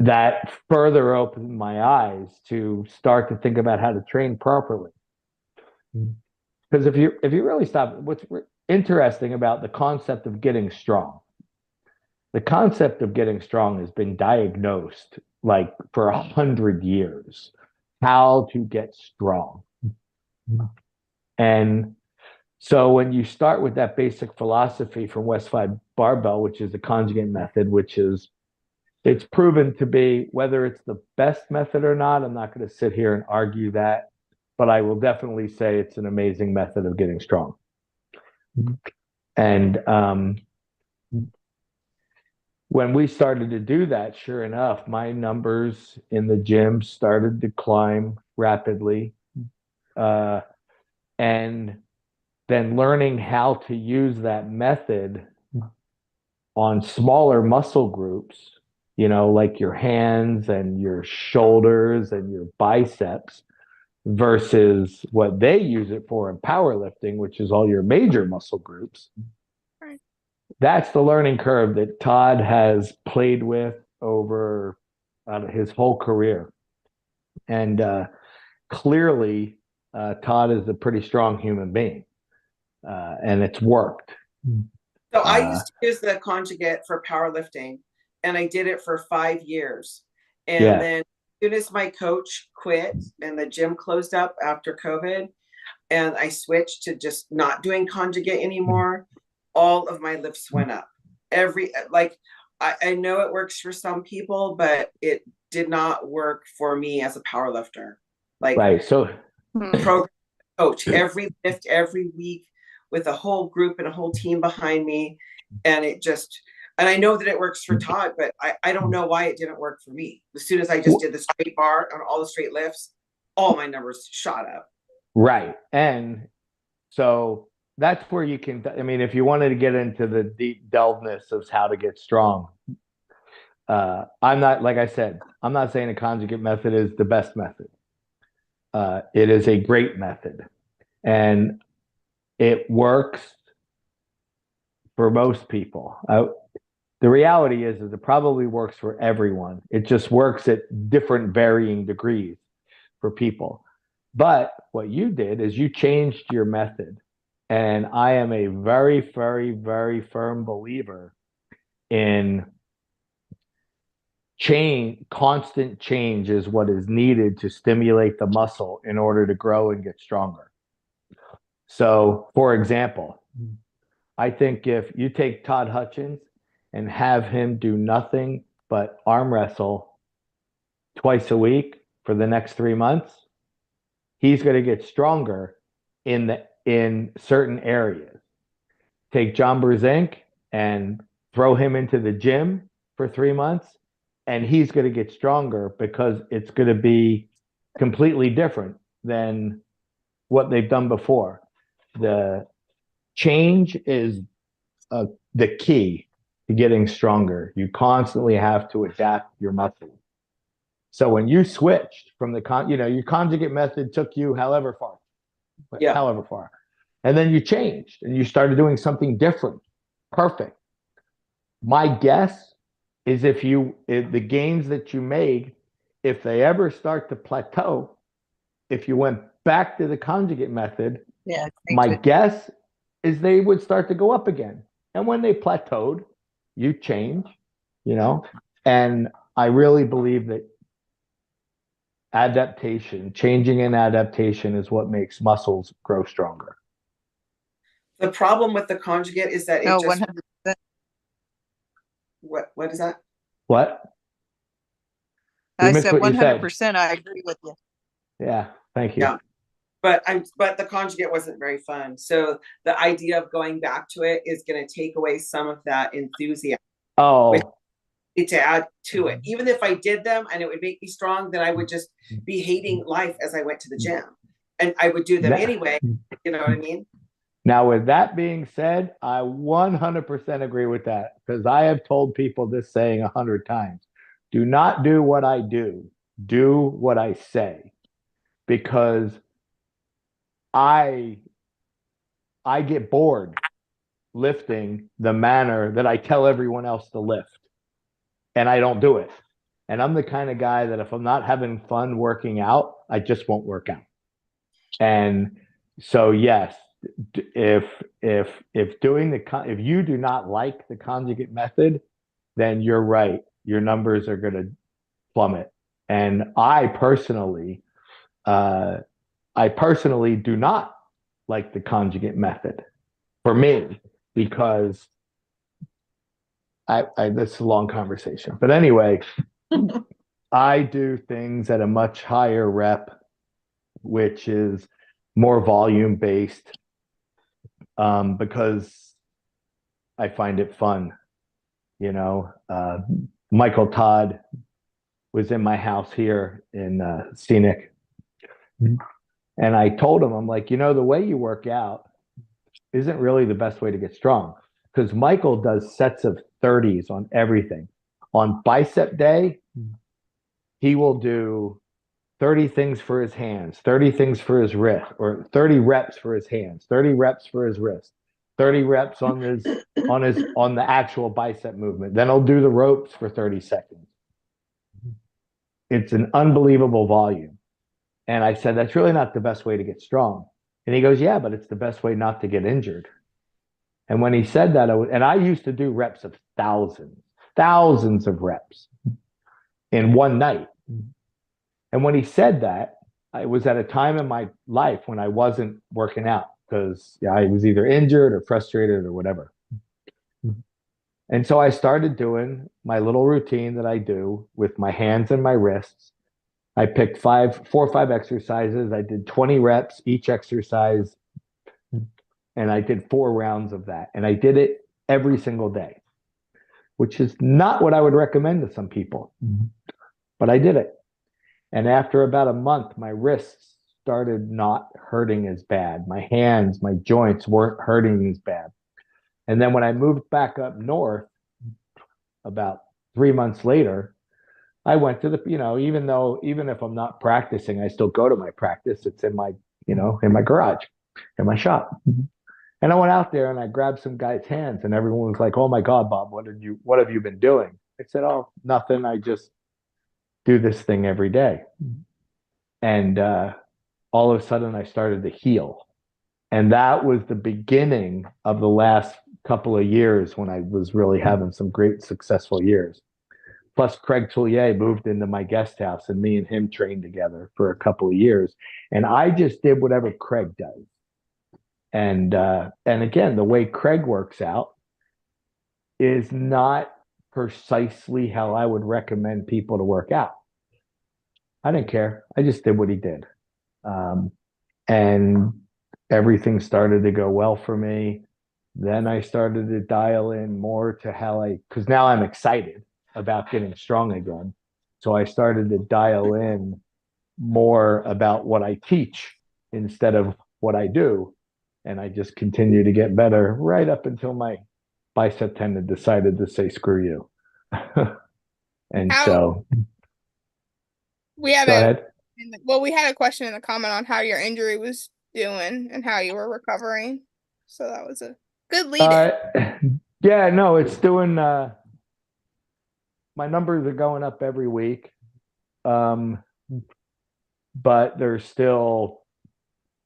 [SPEAKER 3] that further opened my eyes to start to think about how to train properly. Because if you really stop, what's interesting about the concept of getting strong, the concept of getting strong has been diagnosed like for 100 years, how to get strong. And so when you start with that basic philosophy from West Side Barbell, which is the conjugate method, it's proven to be, whether it's the best method or not, I'm not going to sit here and argue that, but I will definitely say it's an amazing method of getting strong. And when we started to do that, sure enough, my numbers in the gym started to climb rapidly. And then learning how to use that method on smaller muscle groups, like your hands and your shoulders and your biceps, versus what they use it for in powerlifting, which is all your major muscle groups.
[SPEAKER 2] Right.
[SPEAKER 3] That's the learning curve that Todd has played with over his whole career. And clearly, Todd is a pretty strong human being, and it's worked.
[SPEAKER 6] So I used to use the conjugate for powerlifting, and I did it for 5 years. And then as soon as my coach quit and the gym closed up after COVID, and I switched to just not doing conjugate anymore, all of my lifts went up. I know it works for some people, but it did not work for me as a powerlifter.
[SPEAKER 3] Right. So
[SPEAKER 6] program coach every lift every week with a whole group and a whole team behind me. And I know that it works for Todd, but I don't know why it didn't work for me. As soon as I just did the straight bar on all the straight lifts, all my numbers shot up.
[SPEAKER 3] Right. And so that's where you can, if you wanted to get into the deep delveness of how to get strong, I'm not, like I said, I'm not saying a conjugate method is the best method. It is a great method, and it works for most people. The reality is it probably works for everyone. It just works at different varying degrees for people. But what you did is you changed your method. And I am a very, very, very firm believer in constant change is what is needed to stimulate the muscle in order to grow and get stronger. So, for example, I think if you take Todd Hutchins and have him do nothing but arm wrestle twice a week for the next 3 months, he's going to get stronger in certain areas. Take John Bruzink and throw him into the gym for 3 months, and he's going to get stronger because it's going to be completely different than what they've done before. The change is the key to getting stronger. You constantly have to adapt your muscles. So when you switched from your conjugate method took you however far, and then you changed and you started doing something different. Perfect. My guess is if the gains that you made, if they ever start to plateau, if you went back to the conjugate method, my guess is they would start to go up again. And when they plateaued, you change, and I really believe that changing and adaptation is what makes muscles grow stronger.
[SPEAKER 6] The problem with the conjugate is that
[SPEAKER 7] 100%.
[SPEAKER 6] What is that?
[SPEAKER 3] What?
[SPEAKER 7] I said 100%. I agree with you.
[SPEAKER 3] Yeah, thank you.
[SPEAKER 6] Yeah. but the conjugate wasn't very fun. So the idea of going back to it is going to take away some of that enthusiasm
[SPEAKER 3] Oh,
[SPEAKER 6] to add to it. Even if I did them and it would make me strong, then I would just be hating life as I went to the gym, and I would do them anyway. You know what I mean?
[SPEAKER 3] now with that being said, I 100% agree with that, because I have told people this saying 100 times. Do not do what I do what I say, because I get bored lifting the manner that I tell everyone else to lift, and I don't do it. And I'm the kind of guy that if I'm not having fun working out, I just won't work out. And so yes, if doing if you do not like the conjugate method, then you're right. Your numbers are going to plummet. And I personally do not like the conjugate method for me, because this is a long conversation, but anyway, I do things at a much higher rep, which is more volume based, because I find it fun. You know, Michael Todd was in my house here in Scenic, and I told him, I'm like, you know, the way you work out isn't really the best way to get strong, because Michael does sets of 30s on everything. On bicep day, he will do 30 things for his hands, 30 things for his wrist, or 30 reps for his hands, 30 reps for his wrist, 30 reps on the actual bicep movement. Then he'll do the ropes for 30 seconds. It's an unbelievable volume. And I said, that's really not the best way to get strong. And he goes, yeah, but it's the best way not to get injured. And when he said that, I used to do reps of thousands of reps in one night. And when he said that, I was at a time in my life when I wasn't working out, because I was either injured or frustrated or whatever. And so I started doing my little routine that I do with my hands and my wrists. I picked 4 or 5 exercises. I did 20 reps each exercise, and I did 4 rounds of that. And I did it every single day, which is not what I would recommend to some people, but I did it. And after about a month, my wrists started not hurting as bad. My hands, my joints weren't hurting as bad. And then when I moved back up north, about 3 months later, I went to even if I'm not practicing, I still go to my practice. It's in my garage, in my shop. And I went out there and I grabbed some guy's hands, and everyone was like, "Oh my God, Bob, what have you been doing?" I said, "Oh, nothing. I just do this thing every day." And all of a sudden I started to heal. And that was the beginning of the last couple of years when I was really having some great successful years. Plus Craig Tullier moved into my guest house, and me and him trained together for a couple of years. And I just did whatever Craig does. And again, the way Craig works out is not precisely how I would recommend people to work out. I didn't care. I just did what he did. And everything started to go well for me. Then I started to dial in more to because now I'm excited about getting strong again. So I started to dial in more about what I teach instead of what I do. And I just continue to get better right up until my bicep tendon decided to say, screw you. And so
[SPEAKER 2] we had
[SPEAKER 3] go ahead.
[SPEAKER 2] We had a question in the comment on how your injury was doing and how you were recovering. So that was a good lead.
[SPEAKER 3] Yeah, no, it's doing, my numbers are going up every week. But they're still,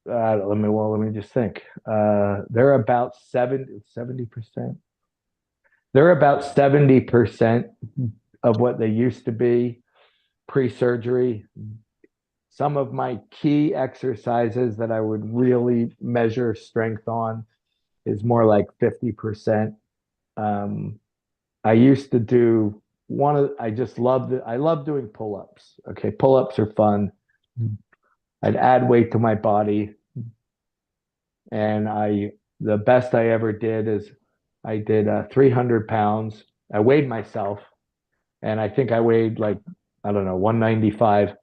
[SPEAKER 3] let me just think. They're about 70%. They're about 70% of what they used to be pre-surgery. Some of my key exercises that I would really measure strength on is more like 50%. I used to do I love doing pull-ups. Okay, pull-ups are fun. I'd add weight to my body. And the best I ever did is I did 300 pounds. I weighed myself, and I think I weighed like, I don't know, 195.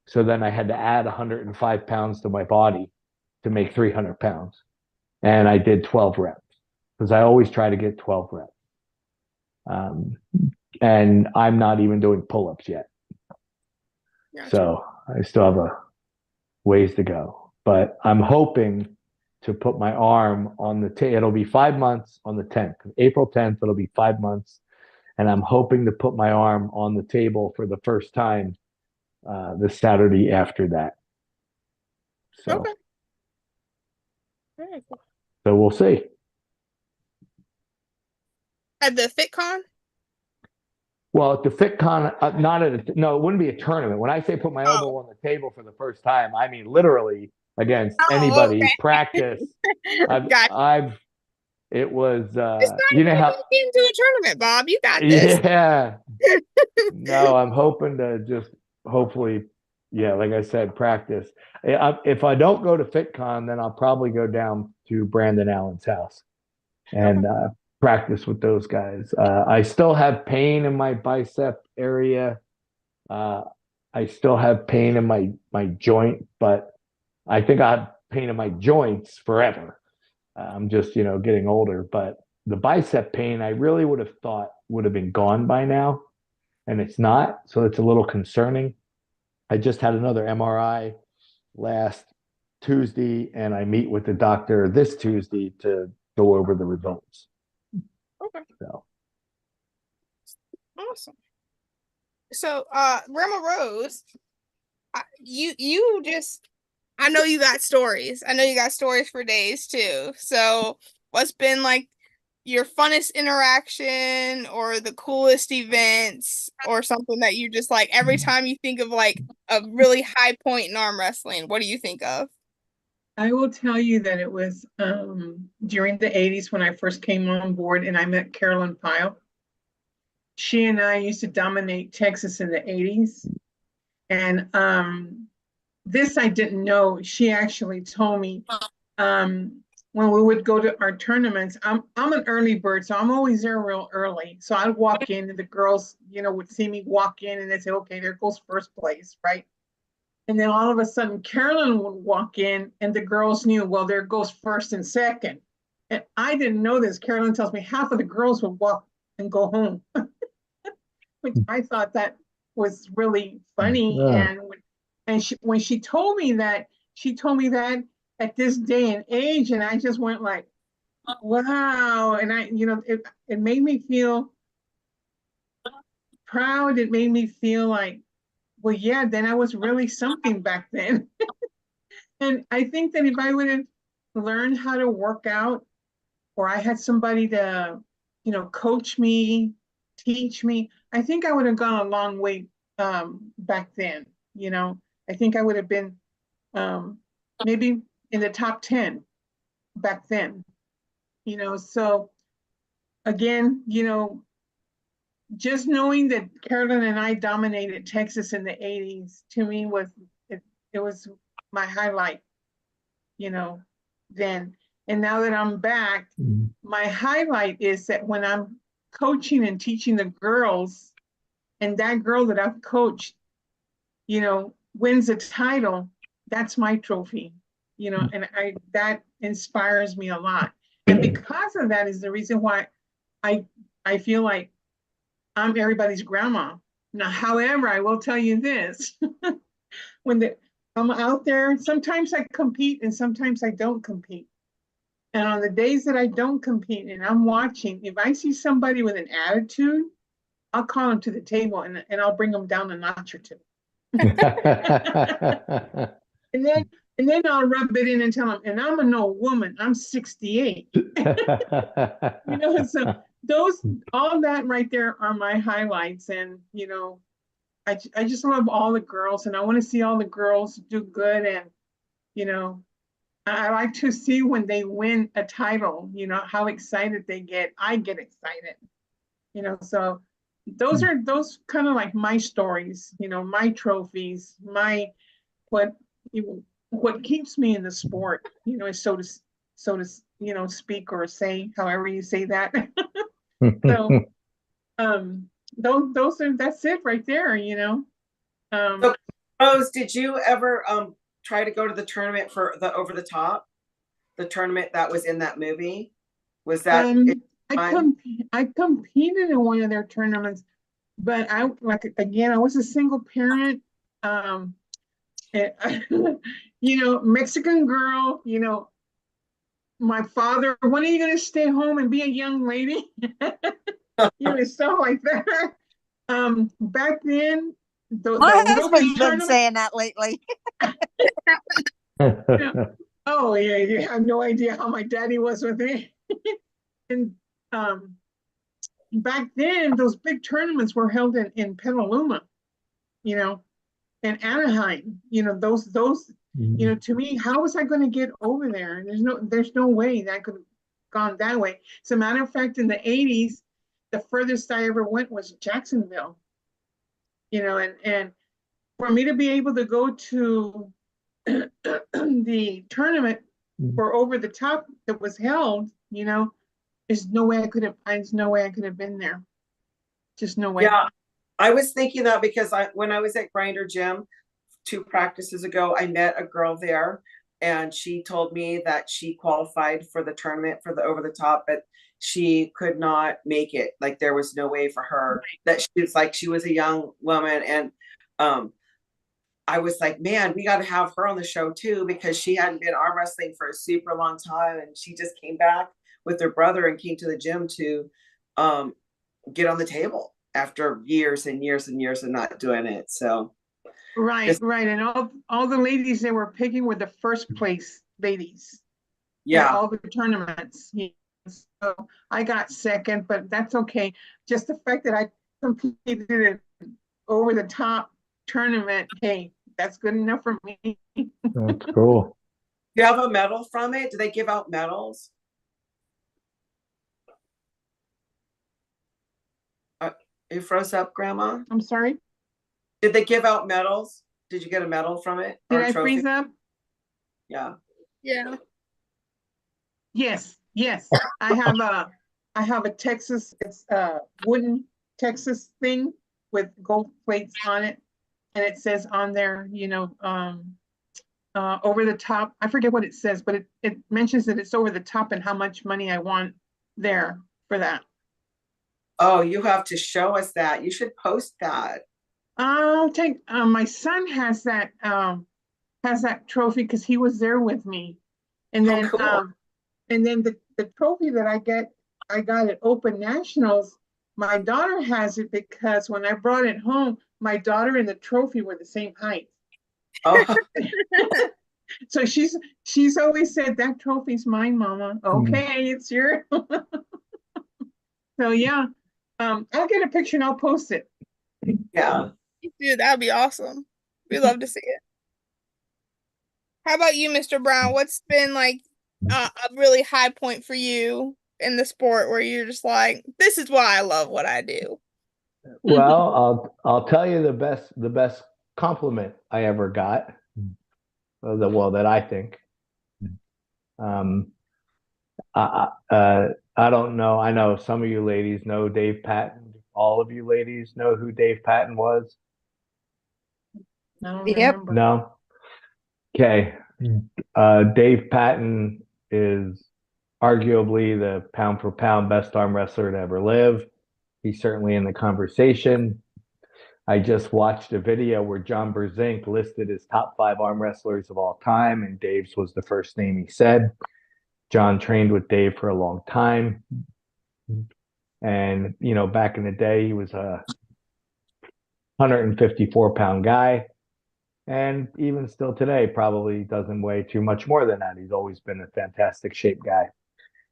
[SPEAKER 3] So then I had to add 105 pounds to my body to make 300 pounds. And I did 12 reps because I always try to get 12 reps. And I'm not even doing pull-ups yet.
[SPEAKER 2] Gotcha.
[SPEAKER 3] So I still have a ways to go. But I'm hoping to put my arm on the table. It'll be 5 months on the 10th. April 10th, it'll be 5 months. And I'm hoping to put my arm on the table for the first time this Saturday after that. So,
[SPEAKER 2] Okay. Very cool.
[SPEAKER 3] so we'll see.
[SPEAKER 2] At the FitCon?
[SPEAKER 3] Well, at the FitCon, not at a, no, it wouldn't be a tournament. When I say put my elbow on the table for the first time, I mean literally against anybody.
[SPEAKER 2] Okay.
[SPEAKER 3] Practice.
[SPEAKER 2] Gotcha.
[SPEAKER 3] It was,
[SPEAKER 2] It's not
[SPEAKER 3] you know
[SPEAKER 2] even
[SPEAKER 3] how,
[SPEAKER 2] get into a tournament, Bob. You got this.
[SPEAKER 3] yeah. No, I'm hoping to just hopefully, yeah, like I said, practice. If I don't go to FitCon, then I'll probably go down to Brandon Allen's house and practice with those guys. I still have pain in my bicep area. I still have pain in my joint, but I think I have pain in my joints forever. I'm just, getting older, but the bicep pain I really would have thought would have been gone by now, and it's not. So it's a little concerning. I just had another MRI last Tuesday, and I meet with the doctor this Tuesday to go over the results.
[SPEAKER 2] Okay.
[SPEAKER 3] So.
[SPEAKER 2] Awesome. So, Grandma Rose, you just, I know you got stories. I know you got stories for days too. So, what's been like your funnest interaction or the coolest events or something that you just like every time you think of like a really high point in arm wrestling, what do you think of?
[SPEAKER 4] I will tell you that it was during the 80s when I first came on board and I met Carolyn Pyle. She and I used to dominate Texas in the 80s. And this I didn't know. She actually told me when we would go to our tournaments, I'm an early bird, so I'm always there real early. So I'd walk in and the girls, would see me walk in and they'd say, okay, there goes first place, right? And then all of a sudden, Carolyn would walk in and the girls knew, well, there goes first and second. And I didn't know this. Carolyn tells me half of the girls would walk and go home. Which I thought that was really funny.
[SPEAKER 3] Yeah.
[SPEAKER 4] And when she told me that at this day and age, and I just went like, wow. And it made me feel proud. It made me feel like, well, yeah, then I was really something back then. And I think that if I would have learned how to work out, or I had somebody to, coach me, teach me, I think I would have gone a long way back then. I think I would have been maybe in the top 10 back then. So again, just knowing that Carolyn and I dominated Texas in the 80s to me it was my highlight, then. And now that I'm back, my highlight is that when I'm coaching and teaching the girls, and that girl that I've coached, wins a title, that's my trophy, and that inspires me a lot. And because of that is the reason why I feel like I'm everybody's grandma. Now, however, I will tell you this, when I'm out there, sometimes I compete and sometimes I don't compete. And on the days that I don't compete and I'm watching, if I see somebody with an attitude, I'll call them to the table and I'll bring them down a notch or two. And then I'll rub it in and tell them, and I'm an old woman, I'm 68. So all that right there are my highlights. And, I just love all the girls and I want to see all the girls do good. And, I like to see when they win a title, how excited they get. I get excited, so those kind of like my stories, my trophies, what what keeps me in the sport, is speak or say, however you say that. So, that's it right there,
[SPEAKER 6] So, Rose, did you ever try to go to the tournament for the Over the Top? The tournament that was in that movie? Was that fun?
[SPEAKER 4] I competed in one of their tournaments, but I was a single parent. Mexican girl, my father, when are you going to stay home and be a young lady? Stuff like that. Back then,
[SPEAKER 7] My
[SPEAKER 4] the
[SPEAKER 7] husband's been
[SPEAKER 4] tournament,
[SPEAKER 7] saying that lately.
[SPEAKER 4] oh yeah, you have no idea how my daddy was with me. And back then, those big tournaments were held in Petaluma, in Anaheim. Those to me, how was I going to get over there? There's no way that I could have gone that way. As a matter of fact, in the 80s, the furthest I ever went was Jacksonville. And for me to be able to go to the tournament for Over the Top that was held, there's no way I could have been there. Just no way.
[SPEAKER 6] Yeah, I was thinking that because when I was at Grinder Gym 2 practices ago, I met a girl there, and she told me that she qualified for the tournament for the Over the Top, but she could not make it. Like, there was no way for her. That she was a young woman, and I was like, man, we got to have her on the show too, because she hadn't been arm wrestling for a super long time, and she just came back with her brother and came to the gym to get on the table after years and years and years of not doing it. So
[SPEAKER 4] right, and all the ladies they were picking were the first place ladies.
[SPEAKER 6] Yeah,
[SPEAKER 4] all the tournaments. So I got second, but that's okay. Just the fact that I competed in Over the Top tournament, hey, that's good enough for me.
[SPEAKER 3] That's cool.
[SPEAKER 6] Do you have a medal from it? Do they give out medals? You froze up, Grandma?
[SPEAKER 4] I'm sorry?
[SPEAKER 6] Did they give out medals? Did you get a medal from it?
[SPEAKER 4] Did I freeze up?
[SPEAKER 6] Yeah.
[SPEAKER 2] Yeah.
[SPEAKER 4] Yes. I have a Texas, it's a wooden Texas thing with gold plates on it. And it says on there, Over the Top. I forget what it says, but it mentions that it's over the top and how much money I want there for that.
[SPEAKER 6] Oh, you have to show us that. You should post that.
[SPEAKER 4] I'll take my son has that trophy because he was there with me. And then
[SPEAKER 6] cool.
[SPEAKER 4] And then the trophy that I got at Open Nationals, my daughter has it because when I brought it home, my daughter and the trophy were the same height.
[SPEAKER 6] Oh.
[SPEAKER 4] So she's always said, that trophy's mine, Mama. Okay, it's yours. So yeah, I'll get a picture and I'll post it.
[SPEAKER 6] Yeah.
[SPEAKER 2] Dude, that'd be awesome. We'd love to see it. How about you, Mr. Brown? What's been like a really high point for you in the sport where you're just like, this is why I love what I do?
[SPEAKER 3] Well, I'll tell you the best compliment I ever got. That I think. I don't know. I know some of you ladies know Dave Patton. All of you ladies know who Dave Patton was?
[SPEAKER 4] I don't
[SPEAKER 2] Yep.
[SPEAKER 4] remember.
[SPEAKER 3] No. Okay. Dave Patton is arguably the pound for pound best arm wrestler to ever live. He's certainly in the conversation. I just watched a video where John Berzink listed his top 5 arm wrestlers of all time, and Dave's was the first name he said. John trained with Dave for a long time. And, back in the day, he was a 154-pound guy. And even still today, probably doesn't weigh too much more than that. He's always been a fantastic shape guy.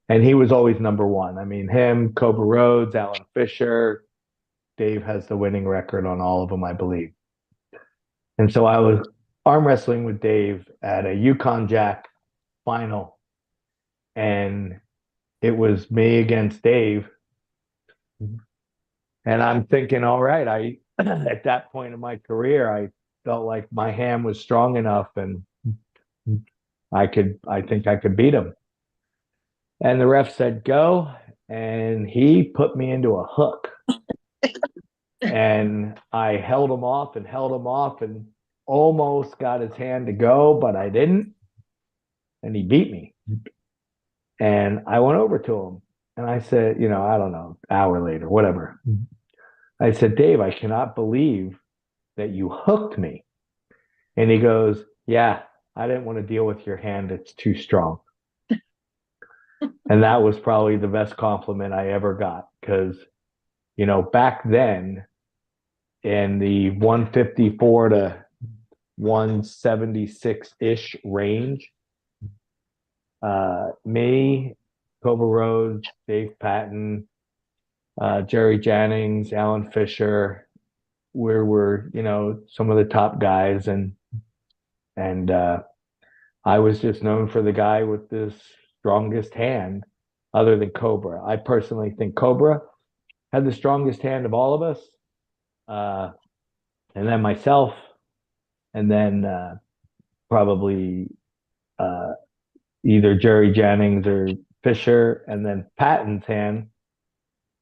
[SPEAKER 3] And he was always number one. I mean, him, Cobra Rhodes, Alan Fisher, Dave has the winning record on all of them, I believe. And so I was arm wrestling with Dave at a Yukon Jack final. And it was me against Dave. And I'm thinking, all right, at that point in my career, felt like my hand was strong enough and I think I could beat him. And the ref said, go. And he put me into a hook. And I held him off and almost got his hand to go, but I didn't. And he beat me. And I went over to him and I said, I don't know, hour later, whatever. I said, Dave, I cannot believe that you hooked me. And he goes, yeah, I didn't want to deal with your hand. It's too strong. And that was probably the best compliment I ever got because, back then in the 154 to 176-ish range, me, Cobra Rhodes, Dave Patton, Jerry Jennings, Alan Fisher, we were, some of the top guys. And I was just known for the guy with this strongest hand other than Cobra. I personally think Cobra had the strongest hand of all of us. And then myself, and then probably either Jerry Jennings or Fisher, and then Patton's hand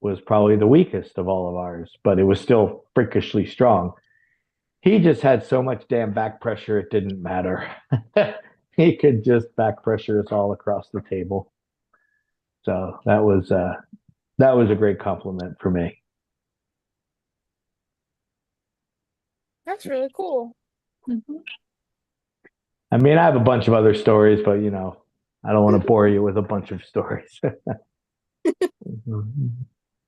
[SPEAKER 3] was probably the weakest of all of ours, but it was still freakishly strong. He just had so much damn back pressure, it didn't matter. He could just back pressure us all across the table. So that was a great compliment for me.
[SPEAKER 2] That's really cool.
[SPEAKER 4] Mhm.
[SPEAKER 3] I mean, I have a bunch of other stories, but I don't want to bore you with a bunch of stories.
[SPEAKER 2] I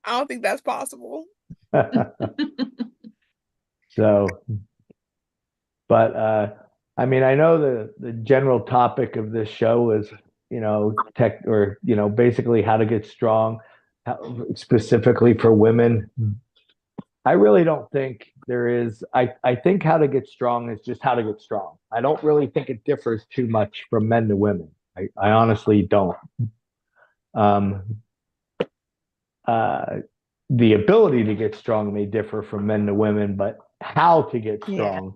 [SPEAKER 2] don't think that's possible.
[SPEAKER 3] So, but I mean, I know the general topic of this show is, tech or, basically how to get strong, specifically for women. I really don't think there is. I think how to get strong is just how to get strong. I don't really think it differs too much from men to women. I honestly don't. The ability to get strong may differ from men to women, but how to get strong,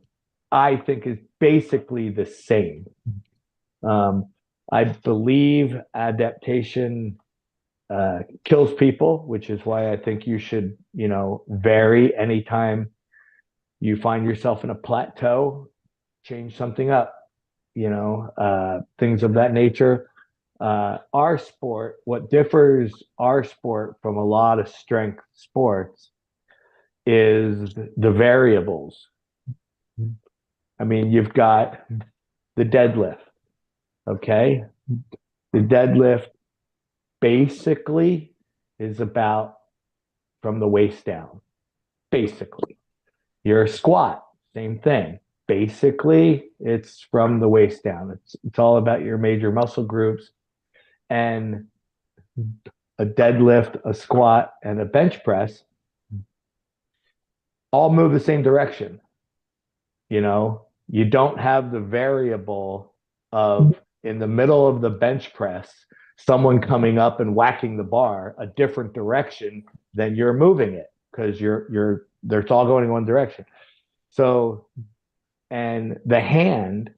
[SPEAKER 3] I think, is basically the same. I believe adaptation kills people, which is why I think you should, vary anytime you find yourself in a plateau, change something up, things of that nature. Our sport, what differs our sport from a lot of strength sports is the variables. I mean, you've got the deadlift, okay? The deadlift basically is about from the waist down, basically. Your squat, same thing. Basically, it's from the waist down. It's all about your major muscle groups. And a deadlift, a squat, and a bench press all move the same direction. You don't have the variable of in the middle of the bench press, someone coming up and whacking the bar a different direction than you're moving it because it's all going in one direction. So, and the hand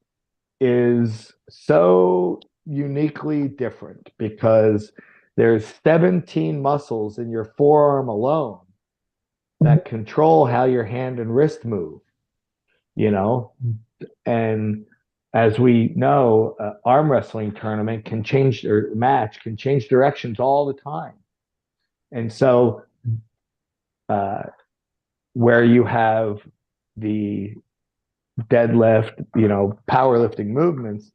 [SPEAKER 3] is so uniquely different because there's 17 muscles in your forearm alone that control how your hand and wrist move, and as we know, arm wrestling tournament can change or match can change directions all the time. And so where you have the deadlift, powerlifting movements,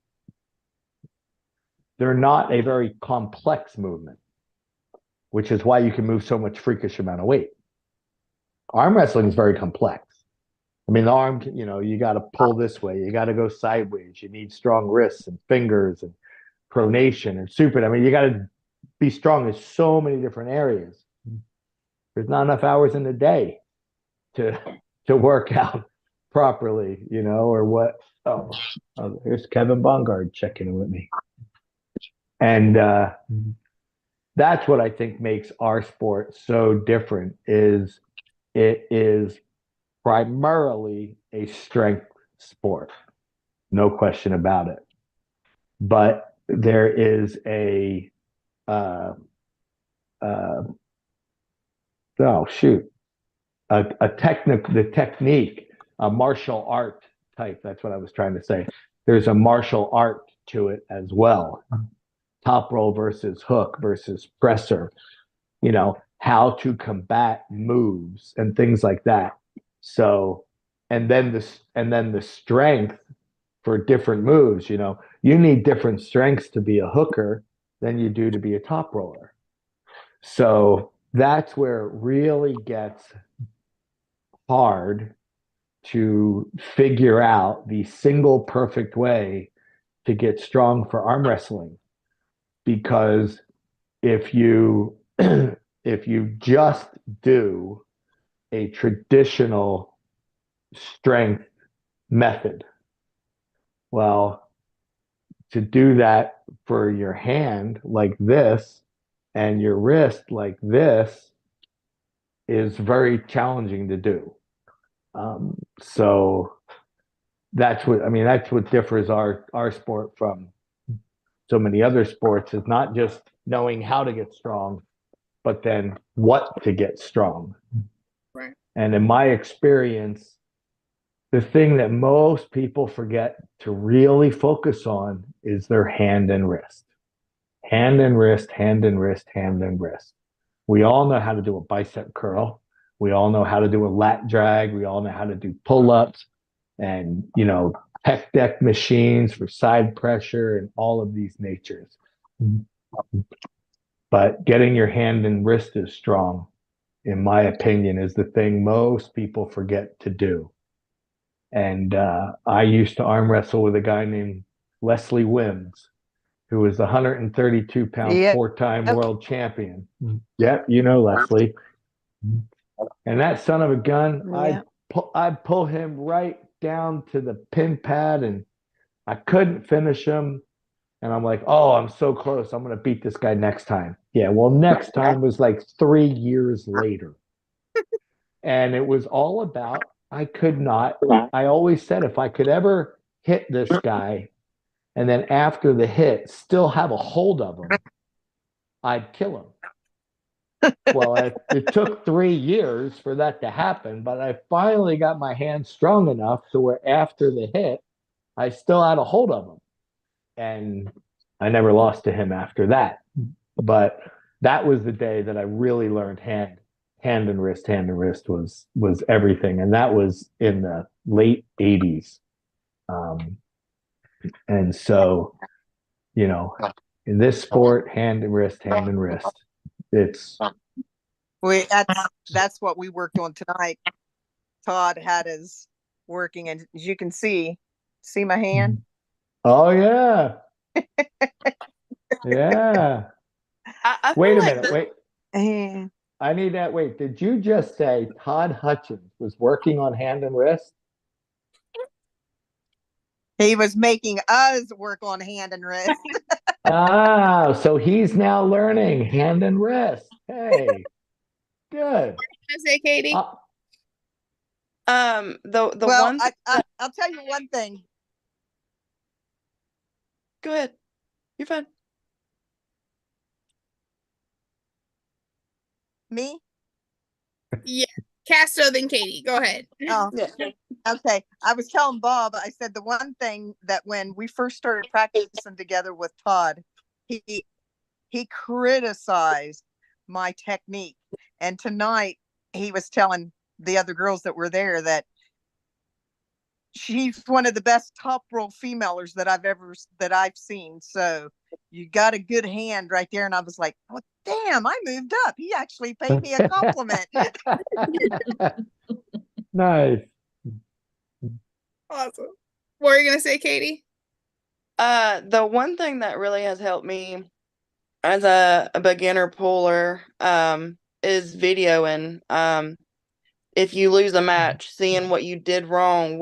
[SPEAKER 3] they're not a very complex movement, which is why you can move so much freakish amount of weight. Arm wrestling is very complex. I mean, the arm, you got to pull this way, you got to go sideways, you need strong wrists and fingers and pronation and supine. I mean, you got to be strong in so many different areas. There's not enough hours in the day to work out properly, or what. Oh, here's Kevin Bongard checking in with me. And that's what I think makes our sport so different is it is primarily a strength sport. No question about it. But there is a uh, uh, oh shoot, the technique, a martial art type. That's what I was trying to say. There's a martial art to it as well. Top roll versus hook versus presser, how to combat moves and things like that. So, and then the strength for different moves, you need different strengths to be a hooker than you do to be a top roller. So that's where it really gets hard to figure out the single perfect way to get strong for arm wrestling. Because if you if you just do a traditional strength method, well, to do that for your hand like this and your wrist like this is very challenging to do. So that's what differs our sport from so many other sports, is not just knowing how to get strong, but then what to get strong.
[SPEAKER 2] Right.
[SPEAKER 3] And in my experience, the thing that most people forget to really focus on is their hand and wrist. Hand and wrist, hand and wrist, hand and wrist. We all know how to do a bicep curl. We all know how to do a lat drag. We all know how to do pull-ups and, pec deck machines for side pressure and all of these natures. But getting your hand and wrist is strong, in my opinion, is the thing most people forget to do. And I used to arm wrestle with a guy named Leslie Wims, who was the 132-pound
[SPEAKER 7] Yeah.
[SPEAKER 3] four-time world champion. Yep, Leslie. And that son of a gun,
[SPEAKER 7] Yeah.
[SPEAKER 3] I'd pull him right down to the pin pad, and I couldn't finish him. And I'm like, oh, I'm so close. I'm going to beat this guy next time. Yeah, well, next time was like 3 years later. And it was all about, I always said if I could ever hit this guy and then after the hit still have a hold of him, I'd kill him. Well, it took 3 years for that to happen, but I finally got my hand strong enough to where after the hit, I still had a hold of him. And I never lost to him after that. But that was the day that I really learned hand and wrist was everything. And that was in the late 80s. And so, in this sport, hand and wrist, it's
[SPEAKER 7] That's what we worked on tonight. Todd had his working, and as you can see my hand.
[SPEAKER 3] Oh yeah. Yeah.
[SPEAKER 5] I
[SPEAKER 3] Wait
[SPEAKER 5] feel
[SPEAKER 3] a
[SPEAKER 5] like
[SPEAKER 3] minute. Wait.
[SPEAKER 7] And
[SPEAKER 3] I need that. Wait, did you just say Todd Hutchins was working on hand and wrist?
[SPEAKER 7] he was making us work on hand and wrist.
[SPEAKER 3] Ah, so he's now learning hand and wrist. Hey, good.
[SPEAKER 2] I say, Katie.
[SPEAKER 5] The
[SPEAKER 7] Well,
[SPEAKER 5] one thing
[SPEAKER 7] I'll tell you one thing.
[SPEAKER 5] go ahead. You're fine.
[SPEAKER 7] Me?
[SPEAKER 2] Yeah. Castro, then Katie. Go ahead.
[SPEAKER 7] Oh,
[SPEAKER 5] Yeah.
[SPEAKER 7] okay. I was telling Bob, I said the one thing that when we first started practicing together with Todd, he criticized my technique. And tonight he was telling the other girls that were there that she's one of the best top roll femalers that I've seen. So you got a good hand right there. And I was like, oh, damn, I moved up. He actually paid me a compliment.
[SPEAKER 3] Nice.
[SPEAKER 2] Awesome. What were you gonna say, Katie?
[SPEAKER 5] The one thing that really has helped me as a beginner puller is videoing. If you lose a match, seeing what you did wrong.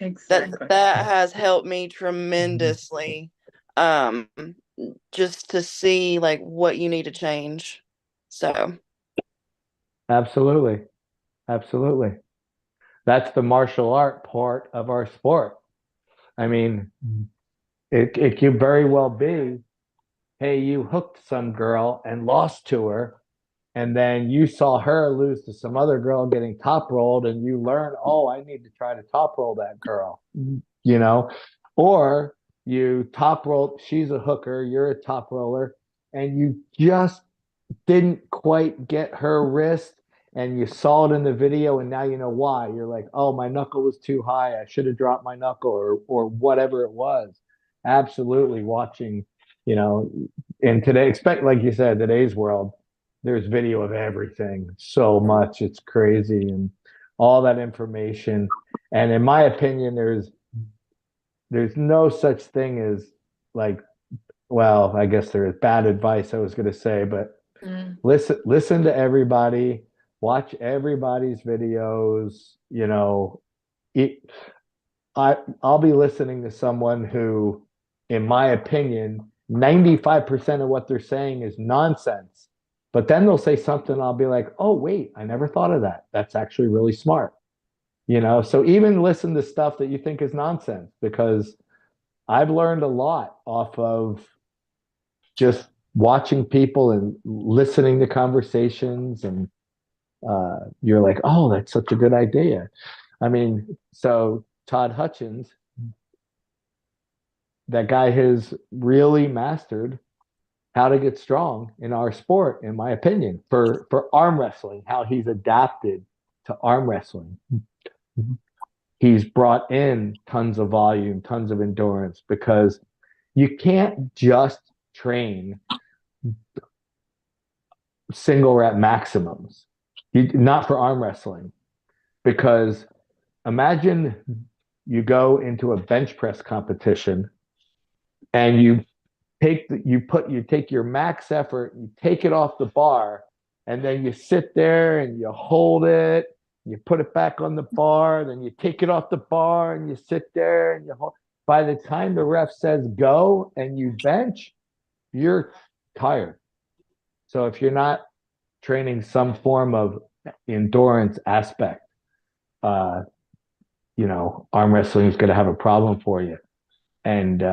[SPEAKER 4] Exactly.
[SPEAKER 5] That has helped me tremendously. Just to see like what you need to change. So
[SPEAKER 3] Absolutely. That's the martial art part of our sport. I mean, it could very well be, hey, you hooked some girl and lost to her, and then you saw her lose to some other girl getting top rolled, and you learn, oh, I need to try to top roll that girl, you know, or you top roll, she's a hooker, you're a top roller, and you just didn't quite get her wrist, and you saw it in the video, and now you know why. You're like, oh, my knuckle was too high, I should have dropped my knuckle, or whatever it was. Absolutely watching, you know, and today, expect, like you said, today's world, there's video of everything, so much, it's crazy, and all that information. And in my opinion, there's no such thing as, like, well, I guess there is bad advice, I was going to say, but listen to everybody, watch everybody's videos, you know. I'll be listening to someone who, in my opinion, 95% of what they're saying is nonsense. But then they'll say something, I'll be like, oh, wait, I never thought of that. That's actually really smart. You know, so even listen to stuff that you think is nonsense, because I've learned a lot off of just watching people and listening to conversations, and you're like, oh, that's such a good idea. I mean, so Todd Hutchins, that guy has really mastered how to get strong in our sport, in my opinion, for arm wrestling, how he's adapted to arm wrestling. He's brought in tons of volume, tons of endurance, because you can't just train single rep maximums, not for arm wrestling. Because imagine you go into a bench press competition and you take your max effort, you take it off the bar, and then you sit there and you hold it, you put it back on the bar, then you take it off the bar and you sit there and you hold. By the time the ref says go and you bench, you're tired. So if you're not training some form of endurance aspect, you know, arm wrestling is going to have a problem for you. And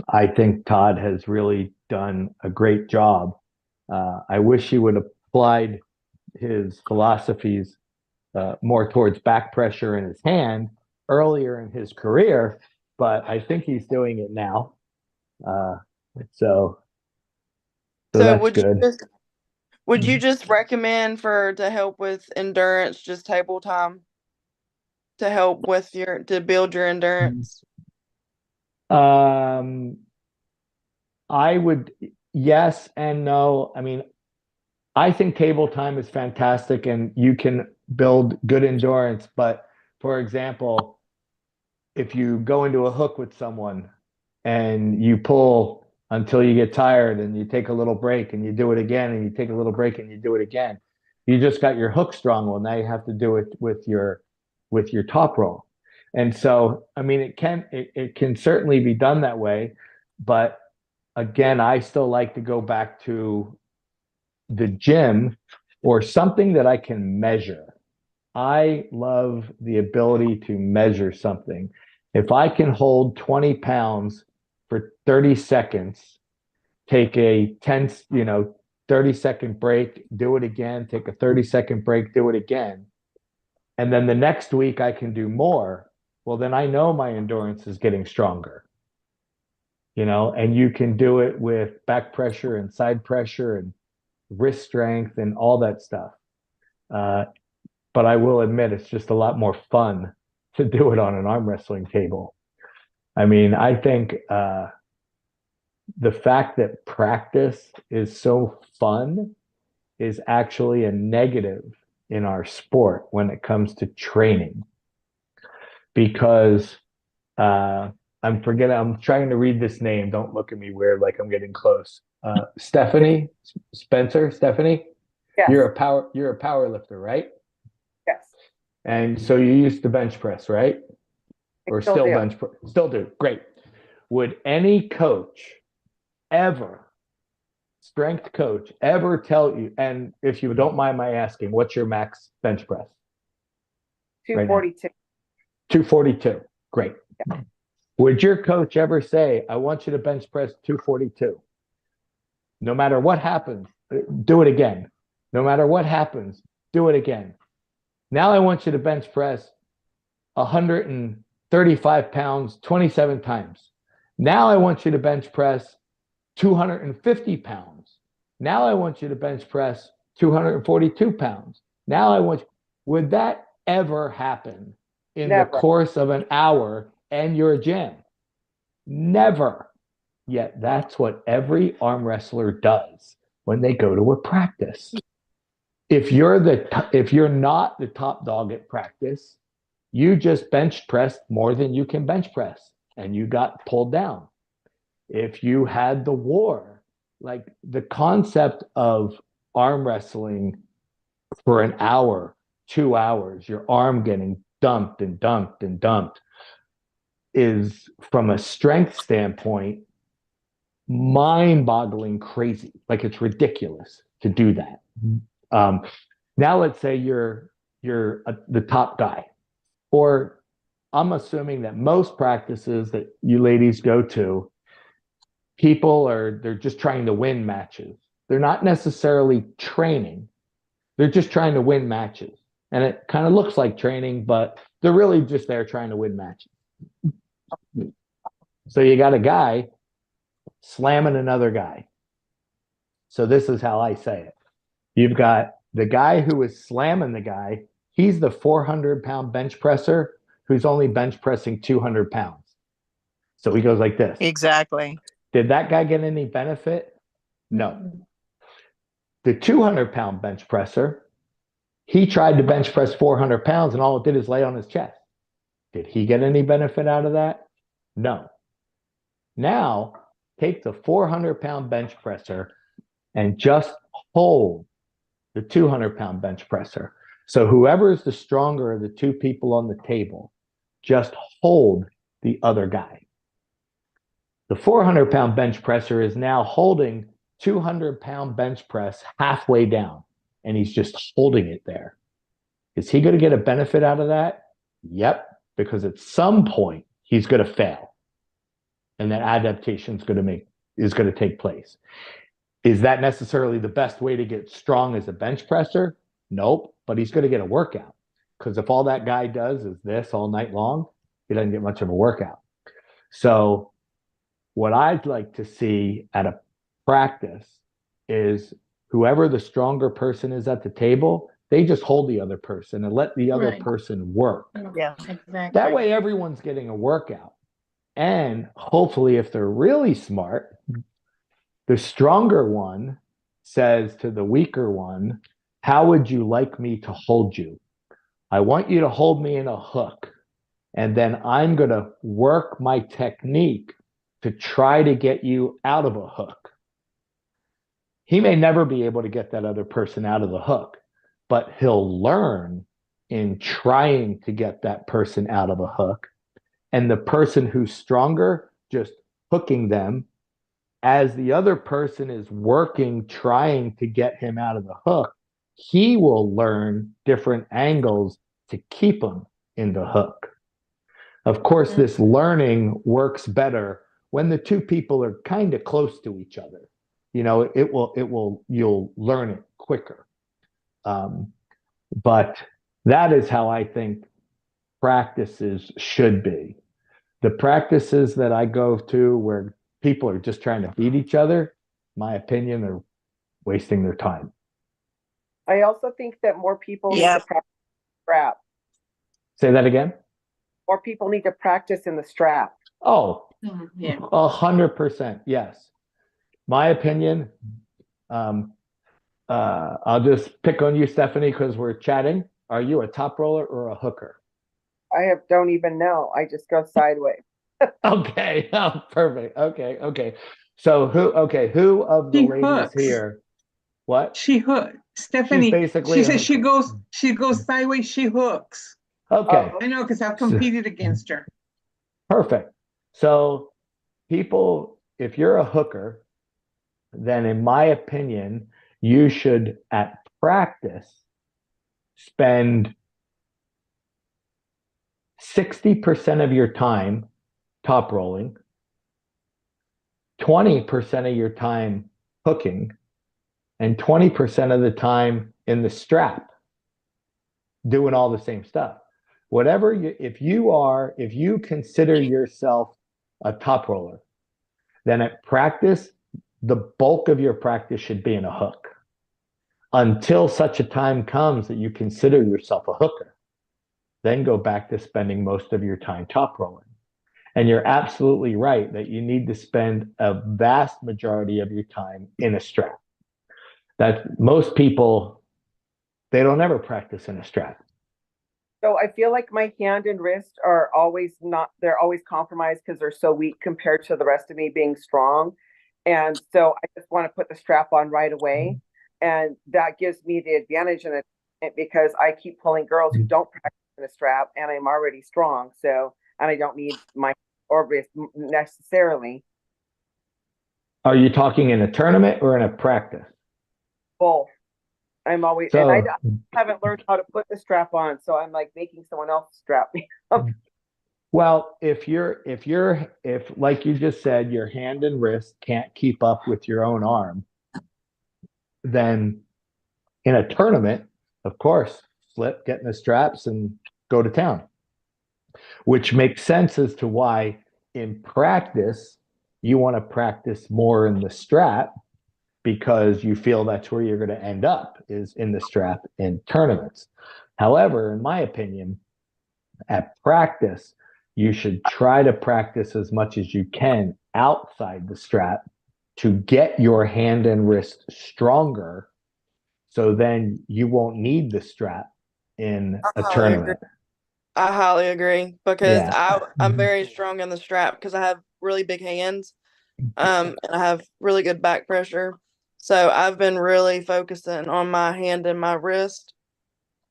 [SPEAKER 3] I think Todd has really done a great job. I wish he would have applied his philosophies more towards back pressure in his hand earlier in his career, but I think he's doing it now. So that's
[SPEAKER 5] would
[SPEAKER 3] good.
[SPEAKER 5] would you just recommend to help with endurance, just table time, to help with to build your endurance?
[SPEAKER 3] I would, yes and no. I mean, I think table time is fantastic and you can build good endurance. But for example, if you go into a hook with someone and you pull until you get tired and you take a little break and you do it again and you take a little break and you do it again, you just got your hook strong. Well, now you have to do it with your top roll. And so, I mean, it can certainly be done that way. But again, I still like to go back to the gym or something that I can measure. I love the ability to measure something. If I can hold 20 pounds for 30 seconds, take a 30-second break, do it again, take a 30-second break, do it again. And then the next week I can do more. Well, then I know my endurance is getting stronger. You know, and you can do it with back pressure and side pressure and wrist strength and all that stuff. But I will admit, it's just a lot more fun to do it on an arm wrestling table. I mean, I think the fact that practice is so fun is actually a negative in our sport when it comes to training. Because I'm trying to read this name. Don't look at me weird like I'm getting close. Stephanie Spencer. Stephanie,
[SPEAKER 6] Yes.
[SPEAKER 3] You're a power lifter, right?
[SPEAKER 6] Yes.
[SPEAKER 3] And so you used to bench press, right? Or still
[SPEAKER 6] do.
[SPEAKER 3] bench press? Still do. Great. Would any coach ever, strength coach, ever tell you, and if you don't mind my asking, what's your max bench press? Right now.
[SPEAKER 6] 242.
[SPEAKER 3] 242. Great. Would your coach ever say, I want you to bench press 242? No matter what happens, do it again. No matter what happens, do it again. Now I want you to bench press 135 pounds 27 times. Now I want you to bench press 250 pounds. Now I want you to bench press 242 pounds. Now I want, would that ever happen in
[SPEAKER 6] Never.
[SPEAKER 3] the course of an hour and your gym? Never. Yet that's what every arm wrestler does when they go to a practice. If you're not the top dog at practice, you just bench pressed more than you can bench press and you got pulled down. If you had the war, like the concept of arm wrestling for an hour, 2 hours, your arm getting dumped and dumped and dumped, is, from a strength standpoint, mind-boggling crazy. Like, it's ridiculous to do that. Now let's say you're the top guy, or I'm assuming that most practices that you ladies go to, they're just trying to win matches. They're not necessarily training. They're just trying to win matches. And it kind of looks like training, but they're really just there trying to win matches. So you got a guy slamming another guy. So this is how I say it. You've got the guy who is slamming the guy. He's the 400-pound bench presser who's only bench pressing 200 pounds. So he goes like this.
[SPEAKER 7] Exactly.
[SPEAKER 3] Did that guy get any benefit? No. The 200-pound bench presser, he tried to bench press 400 pounds and all it did is lay on his chest. Did he get any benefit out of that? No. Now, take the 400-pound bench presser and just hold the 200-pound bench presser. So whoever is the stronger of the two people on the table, just hold the other guy. The 400-pound bench presser is now holding 200-pound bench press halfway down, and he's just holding it there. Is he going to get a benefit out of that? Yep, because at some point he's going to fail, and that adaptation is going to take place. Is that necessarily the best way to get strong as a bench presser? Nope, but he's going to get a workout, because if all that guy does is this all night long, he doesn't get much of a workout. So what I'd like to see at a practice is whoever the stronger person is at the table, they just hold the other person and let the other person work.
[SPEAKER 7] Yeah,
[SPEAKER 4] Exactly.
[SPEAKER 3] That way everyone's getting a workout. And hopefully, if they're really smart, the stronger one says to the weaker one, how would you like me to hold you? I want you to hold me in a hook, and then I'm going to work my technique to try to get you out of a hook. He may never be able to get that other person out of the hook, but he'll learn in trying to get that person out of a hook. And the person who's stronger, just hooking them as the other person is working, trying to get him out of the hook, he will learn different angles to keep him in the hook. Of course, this learning works better when the two people are kind of close to each other. You know, you'll learn it quicker. But that is how I think practices should be. The practices that I go to where people are just trying to beat each other, my opinion, are wasting their time.
[SPEAKER 6] I also think that more people need
[SPEAKER 7] Yeah.
[SPEAKER 6] to practice strap.
[SPEAKER 3] Say that again?
[SPEAKER 6] More people need to practice in the strap.
[SPEAKER 3] Oh,
[SPEAKER 4] Yeah.
[SPEAKER 3] 100%. Yes. My opinion, I'll just pick on you, Stephanie, because we're chatting. Are you a top roller or a hooker?
[SPEAKER 6] Don't even know. I just go sideways.
[SPEAKER 3] Okay. Oh, perfect. Okay. So who of the
[SPEAKER 4] She
[SPEAKER 3] ladies
[SPEAKER 4] hooks.
[SPEAKER 3] here? What?
[SPEAKER 4] She hooked. Stephanie,
[SPEAKER 3] basically
[SPEAKER 4] she
[SPEAKER 3] a
[SPEAKER 4] says she
[SPEAKER 3] hooker.
[SPEAKER 4] goes sideways, she hooks.
[SPEAKER 3] Okay.
[SPEAKER 4] I know, because I've competed against her.
[SPEAKER 3] Perfect. So people, if you're a hooker, then in my opinion, you should at practice spend 60% of your time top rolling, 20% of your time hooking, and 20% of the time in the strap doing all the same stuff. Whatever you, if you consider yourself a top roller, then at practice, the bulk of your practice should be in a hook until such a time comes that you consider yourself a hooker. Then go back to spending most of your time top rolling. And you're absolutely right that you need to spend a vast majority of your time in a strap. That most people, they don't ever practice in a strap.
[SPEAKER 6] So I feel like my hand and wrist are always they're always compromised because they're so weak compared to the rest of me being strong. And so I just want to put the strap on right away. And that gives me the advantage in it because I keep pulling girls who don't practice in a strap and I'm already strong. So, and I don't need my or wrist necessarily.
[SPEAKER 3] Are you talking in a tournament or in a practice?
[SPEAKER 6] Both. I'm always,
[SPEAKER 3] So,
[SPEAKER 6] and I haven't learned how to put the strap on. So I'm like making someone else strap me up.
[SPEAKER 3] well, if like you just said, your hand and wrist can't keep up with your own arm, then in a tournament, of course, flip, get in the straps and go to town, which makes sense as to why in practice, you want to practice more in the strap because you feel that's where you're going to end up is in the strap in tournaments. However, in my opinion, at practice, you should try to practice as much as you can outside the strap to get your hand and wrist stronger. So then you won't need the strap in a tournament.
[SPEAKER 5] I highly agree because
[SPEAKER 3] Yeah.
[SPEAKER 5] I'm very strong in the strap because I have really big hands, and I have really good back pressure. So I've been really focusing on my hand and my wrist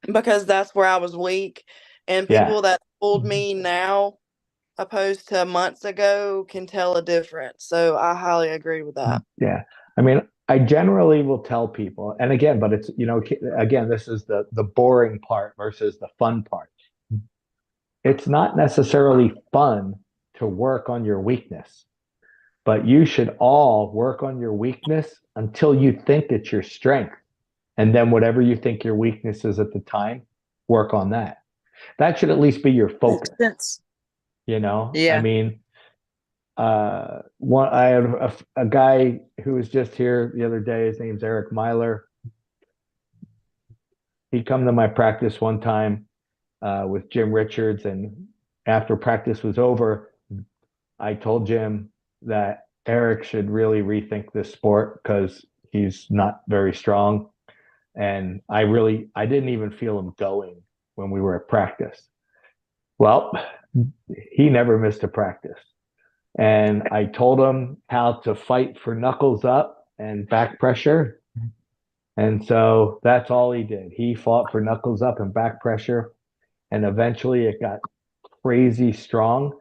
[SPEAKER 5] because that's where I was weak. And people that pulled me now, opposed to months ago, can tell a difference. So I highly agree with that.
[SPEAKER 3] Yeah. I mean, I generally will tell people, and again, but it's, again, this is the boring part versus the fun part. It's not necessarily fun to work on your weakness, but you should all work on your weakness until you think it's your strength. And then whatever you think your weakness is at the time, work on that. That should at least be your focus.
[SPEAKER 7] Yeah.
[SPEAKER 3] I mean, I have a guy who was just here the other day. His name's Eric Myler. He come to my practice one time with Jim Richards, and after practice was over, I told Jim that Eric should really rethink this sport because he's not very strong. And I didn't even feel him going when we were at practice. Well, he never missed a practice. And I told him how to fight for knuckles up and back pressure. And so that's all he did. He fought for knuckles up and back pressure. And eventually it got crazy strong,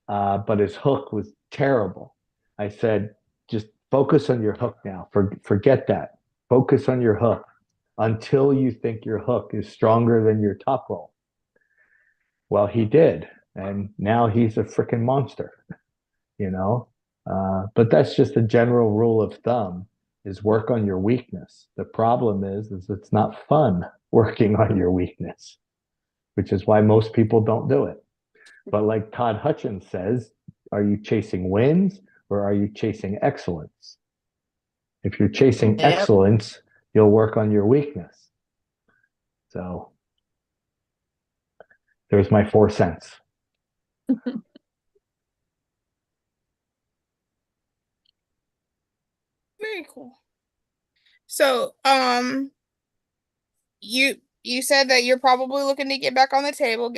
[SPEAKER 3] but his hook was terrible. I said, just focus on your hook now. Forget that. Focus on your hook until you think your hook is stronger than your top roll. Well, he did. And now he's a freaking monster, But that's just a general rule of thumb is work on your weakness. The problem is it's not fun working on your weakness, which is why most people don't do it. But like Todd Hutchins says, are you chasing wins or are you chasing excellence? If you're chasing excellence, you'll work on your weakness. So there's my 4 cents.
[SPEAKER 2] Very cool. So, you said that you're probably looking to get back on the table,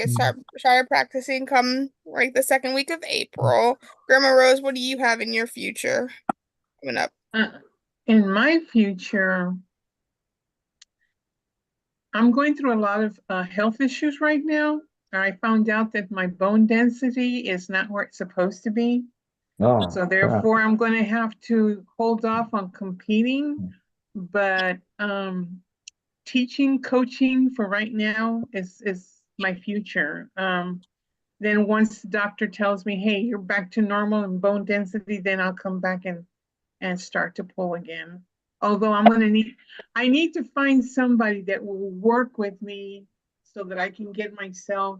[SPEAKER 2] started practicing come like the second week of April. Grandma Rose, what do you have in your future coming up?
[SPEAKER 4] In my future, I'm going through a lot of health issues right now. I found out that my bone density is not where it's supposed to be.
[SPEAKER 3] Oh,
[SPEAKER 4] so therefore, I'm going to have to hold off on competing. But teaching, coaching for right now is my future. then once the doctor tells me, hey, you're back to normal and bone density, then I'll come back and start to pull again. Although I need to find somebody that will work with me so that I can get myself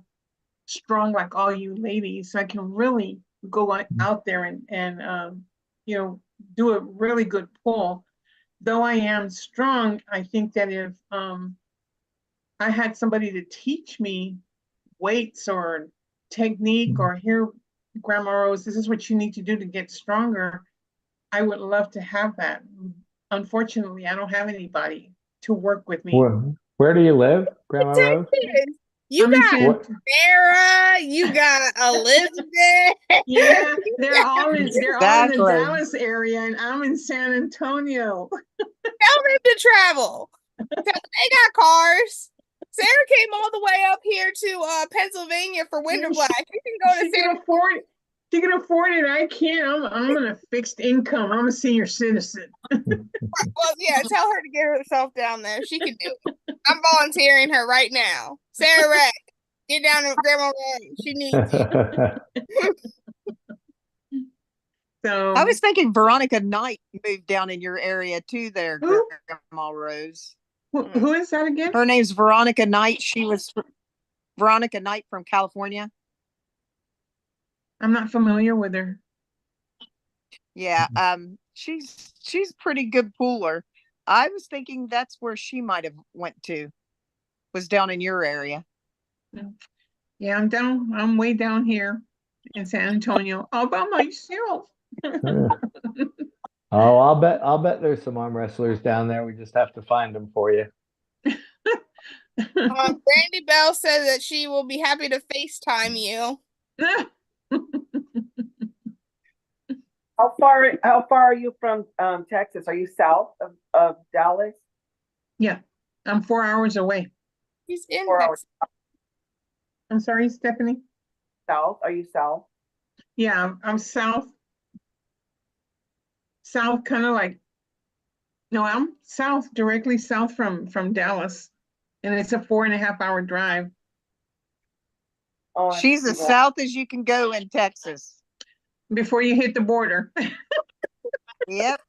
[SPEAKER 4] strong like all you ladies, so I can really go out there and do a really good pull. Though I am strong, I think that if I had somebody to teach me weights or technique, or here, Grandma Rose, this is what you need to do to get stronger, I would love to have that. Unfortunately, I don't have anybody to work with me.
[SPEAKER 3] Where do you live, Grandma Rose?
[SPEAKER 2] You
[SPEAKER 4] I'm in
[SPEAKER 2] got Sarah, you got Elizabeth.
[SPEAKER 4] Yeah, they're all in the
[SPEAKER 7] Exactly.
[SPEAKER 4] Dallas area, and I'm in San Antonio.
[SPEAKER 2] Tell them to travel. They got cars. Sarah came all the way up here to Pennsylvania for Winter Black. You can go to
[SPEAKER 4] She can afford it. She can afford it. I can't. I'm on a fixed income. I'm a senior citizen.
[SPEAKER 2] Well, yeah, tell her to get herself down there. She can do it. I'm volunteering her right now. Sarah Ray, get down to Grandma Ray. She needs you.
[SPEAKER 4] So
[SPEAKER 7] I was thinking Veronica Knight moved down in your area too there,
[SPEAKER 4] Who?
[SPEAKER 7] Grandma Rose.
[SPEAKER 4] who is that again?
[SPEAKER 7] Her name's Veronica Knight. She was Veronica Knight from California.
[SPEAKER 4] I'm not familiar with her.
[SPEAKER 7] Yeah, she's pretty good pooler. I was thinking that's where she might have went to, was down in your area.
[SPEAKER 4] Yeah, I'm way down here in San Antonio all by myself.
[SPEAKER 3] Oh, I'll bet there's some arm wrestlers down there. We just have to find them for you.
[SPEAKER 2] Brandy Bell says that she will be happy to FaceTime you.
[SPEAKER 6] How far are you from Texas? Are you south of Dallas?
[SPEAKER 4] Yeah, I'm 4 hours away.
[SPEAKER 2] He's in
[SPEAKER 6] 4 hours
[SPEAKER 2] Texas.
[SPEAKER 4] I'm sorry, Stephanie.
[SPEAKER 6] south? Are you south?
[SPEAKER 4] Yeah, I'm south. South, kind of like. No, I'm south, directly south from Dallas, and it's a 4.5 hour drive.
[SPEAKER 6] Oh, I
[SPEAKER 7] She's
[SPEAKER 6] see
[SPEAKER 7] as
[SPEAKER 6] that.
[SPEAKER 7] south as you can go in Texas.
[SPEAKER 4] Before you hit the border.
[SPEAKER 7] Yep.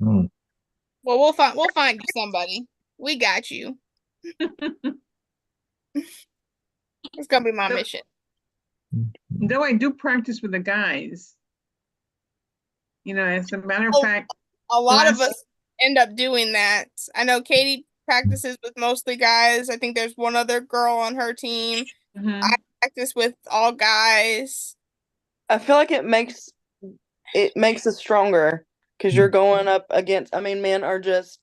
[SPEAKER 3] Mm.
[SPEAKER 2] Well, we'll find you somebody. We got you. It's gonna be my mission.
[SPEAKER 4] Though I do practice with the guys. As a matter of
[SPEAKER 2] Oh,
[SPEAKER 4] fact,
[SPEAKER 2] A lot of
[SPEAKER 4] last-
[SPEAKER 2] us end up doing that. I know Katie practices with mostly guys. I think there's one other girl on her team.
[SPEAKER 4] Mhm.
[SPEAKER 2] I practice with all guys.
[SPEAKER 5] I feel like it makes us stronger because you're going up against, men are just,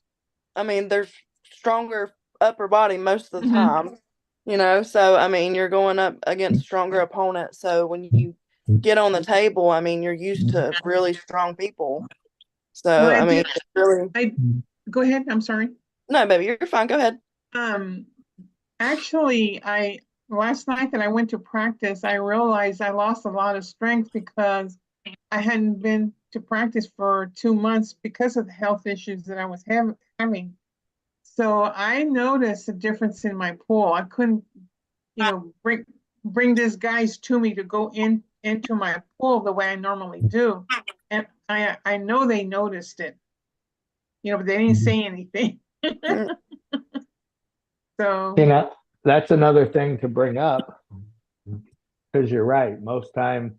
[SPEAKER 5] they're stronger upper body most of the
[SPEAKER 4] Mhm.
[SPEAKER 5] time, so, you're going up against stronger opponents. So when you get on the table, you're used to really strong people. So,
[SPEAKER 4] Well,
[SPEAKER 5] it's really,
[SPEAKER 4] Go ahead. I'm sorry.
[SPEAKER 5] no, baby, you're fine. Go ahead.
[SPEAKER 4] Actually, last night that I went to practice, I realized I lost a lot of strength because I hadn't been to practice for 2 months because of the health issues that I was having. So I noticed a difference in my pull. I couldn't, bring these guys to me to go into my pull the way I normally do. And I know they noticed it, but they didn't say anything. So
[SPEAKER 3] That's another thing to bring up, because you're right. Most time,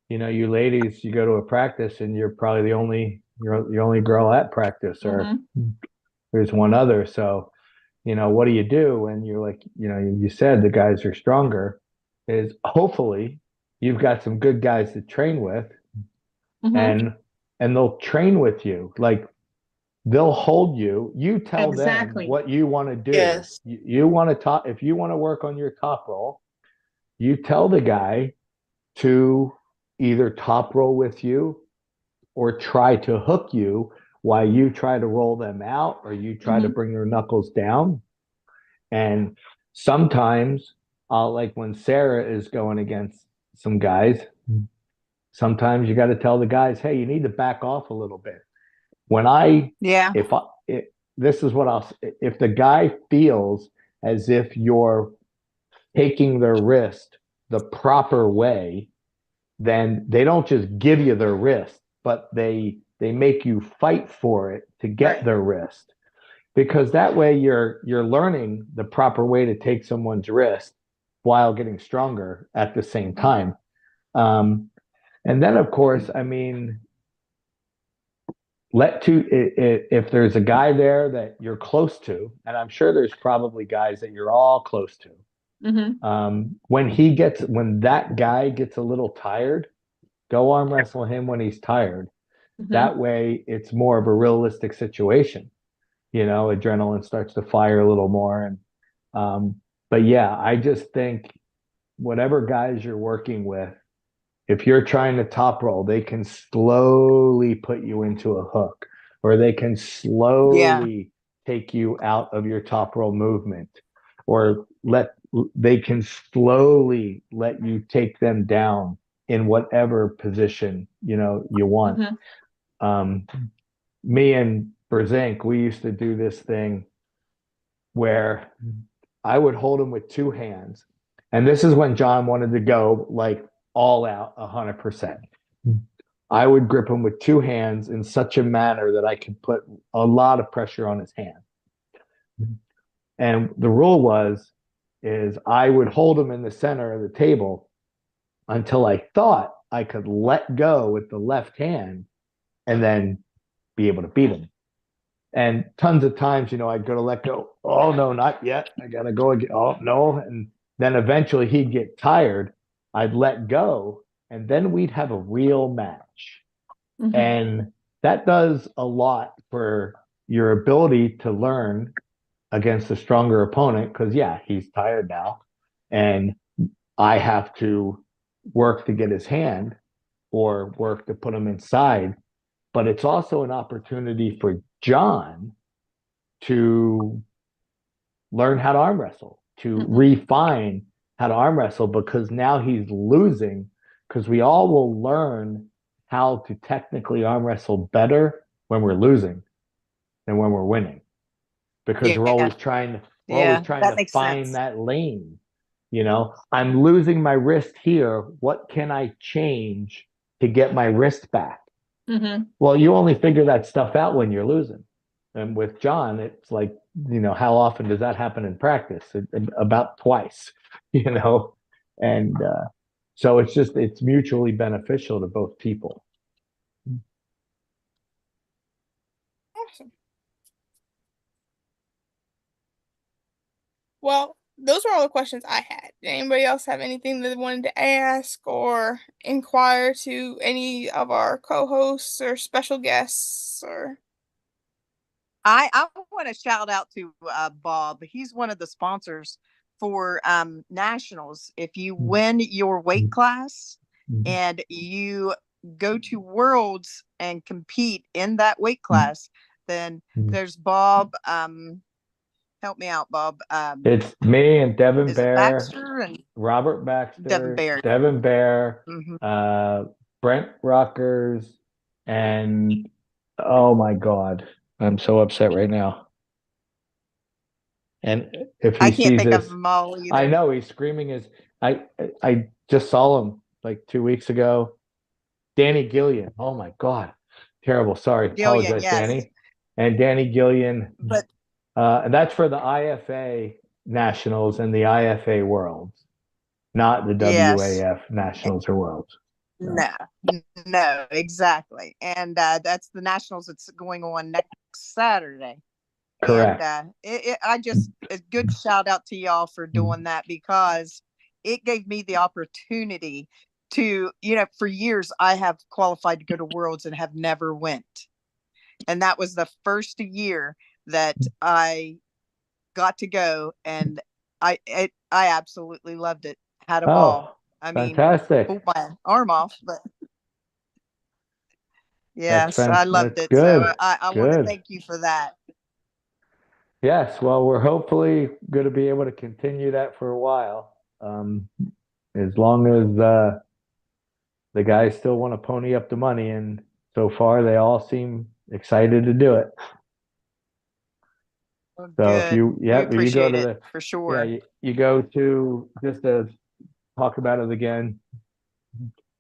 [SPEAKER 3] you ladies, you go to a practice and you're probably the only girl at practice, or there's one other. So, what do you do when you're like, you said the guys are stronger, is hopefully you've got some good guys to train with, and they'll train with you. Like, they'll hold you. You tell
[SPEAKER 4] Exactly.
[SPEAKER 3] them what you want to do.
[SPEAKER 5] Yes.
[SPEAKER 3] You want to talk, if you want to work on your top roll, you tell the guy to either top roll with you or try to hook you while you try to roll them out, or you try to bring their knuckles down. And sometimes, like when Sarah is going against some guys, sometimes you got to tell the guys, hey, you need to back off a little bit. When
[SPEAKER 7] Yeah.
[SPEAKER 3] this is what if the guy feels as if you're taking their wrist the proper way, then they don't just give you their wrist, but they make you fight for it to get
[SPEAKER 4] Right.
[SPEAKER 3] their wrist. Because that way you're learning the proper way to take someone's wrist while getting stronger at the same time. And then, of course, I mean, if there's a guy there that you're close to, and I'm sure there's probably guys that you're all close to. When that guy gets a little tired, go arm wrestle him when he's tired. That way, it's more of a realistic situation. Adrenaline starts to fire a little more. But yeah, I just think whatever guys you're working with, if you're trying to top roll, they can slowly put you into a hook, or they can slowly take you out of your top roll movement, or they can slowly let you take them down in whatever position you want. Me and Berzink, we used to do this thing where I would hold him with two hands, and this is when John wanted to go like all out 100%. I would grip him with two hands in such a manner that I could put a lot of pressure on his hand. And the rule is I would hold him in the center of the table until I thought I could let go with the left hand and then be able to beat him. And tons of times, I'd go to let go. Oh, no, not yet. I got to go again. Oh, no. And then eventually he'd get tired. I'd let go, and then we'd have a real match. And that does a lot for your ability to learn against a stronger opponent, because, yeah, he's tired now, and I have to work to get his hand or work to put him inside. But it's also an opportunity for John to learn how to arm wrestle, to refine how to arm wrestle, because now he's losing, because we all will learn how to technically arm wrestle better when we're losing than when we're winning, because we're always trying to find that lane. I'm losing my wrist here. What can I change to get my wrist back? Well, you only figure that stuff out when you're losing. And with John, it's like, how often does that happen in practice? About twice, and so it's mutually beneficial to both people.
[SPEAKER 2] Awesome. Well, those were all the questions I had. Did anybody else have anything that they wanted to ask or inquire to any of our co-hosts or special guests? Or
[SPEAKER 7] I want to shout out to Bob. He's one of the sponsors for nationals. If you win your weight class and you go to Worlds and compete in that weight class, then there's Bob. Help me out, Bob.
[SPEAKER 3] It's me and Devin Bear,
[SPEAKER 7] Baxter and
[SPEAKER 3] Robert Baxter,
[SPEAKER 7] Devin Bear,
[SPEAKER 3] Brent Rockers, and oh my God, I'm so upset right now. And if he
[SPEAKER 7] I can't
[SPEAKER 3] sees
[SPEAKER 7] think
[SPEAKER 3] this,
[SPEAKER 7] of them all either.
[SPEAKER 3] I know he's screaming. I just saw him like 2 weeks ago. Danny Gillian. Oh my God, terrible. Sorry, apologize,
[SPEAKER 7] yes.
[SPEAKER 3] Danny. And Danny Gillian.
[SPEAKER 7] But
[SPEAKER 3] and that's for the IFA Nationals and the IFA Worlds, not the WAF Nationals or Worlds.
[SPEAKER 7] No, exactly. And that's the Nationals that's going on next Saturday.
[SPEAKER 3] Correct.
[SPEAKER 7] And a good shout out to y'all for doing that, because it gave me the opportunity to, for years I have qualified to go to Worlds and have never went. And that was the first year that I got to go, and I absolutely loved it. Had a ball. I mean,
[SPEAKER 3] fantastic.
[SPEAKER 7] pulled my arm off, but yes, I loved it.
[SPEAKER 3] Good.
[SPEAKER 7] So I want to thank you for that.
[SPEAKER 3] Yes, well, we're hopefully going to be able to continue that for a while, as long as the guys still want to pony up the money, and so far they all seem excited to do it.
[SPEAKER 7] Oh,
[SPEAKER 3] So if
[SPEAKER 7] good.
[SPEAKER 3] you,
[SPEAKER 7] We
[SPEAKER 3] yeah, if you go
[SPEAKER 7] appreciate
[SPEAKER 3] to
[SPEAKER 7] it
[SPEAKER 3] the,
[SPEAKER 7] for
[SPEAKER 3] yeah,
[SPEAKER 7] sure.
[SPEAKER 3] you go to, just to talk about it again,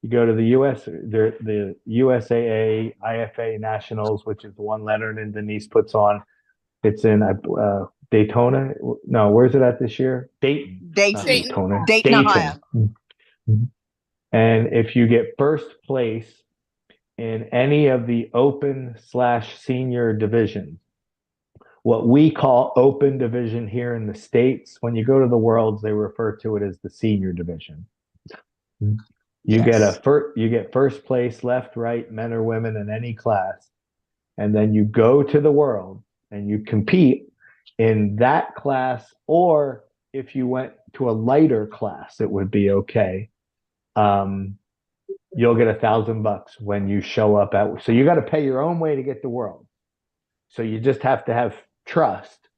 [SPEAKER 3] you go to the the USAA IFA Nationals, which is the one Leonard and Denise puts on. It's in Daytona. No, where's it at this year? Dayton. Not
[SPEAKER 7] Dayton,
[SPEAKER 3] Daytona.
[SPEAKER 7] Dayton, Ohio.
[SPEAKER 3] And if you get first place in any of the open/senior divisions, what we call open division here in the States, when you go to the Worlds, they refer to it as the senior division. You
[SPEAKER 2] Yes.
[SPEAKER 3] get first place, left, right, men or women in any class, and then you go to the World and you compete in that class, or if you went to a lighter class, it would be okay. You'll get $1,000 when you show up at. So you got to pay your own way to get the World. So you just have to have trust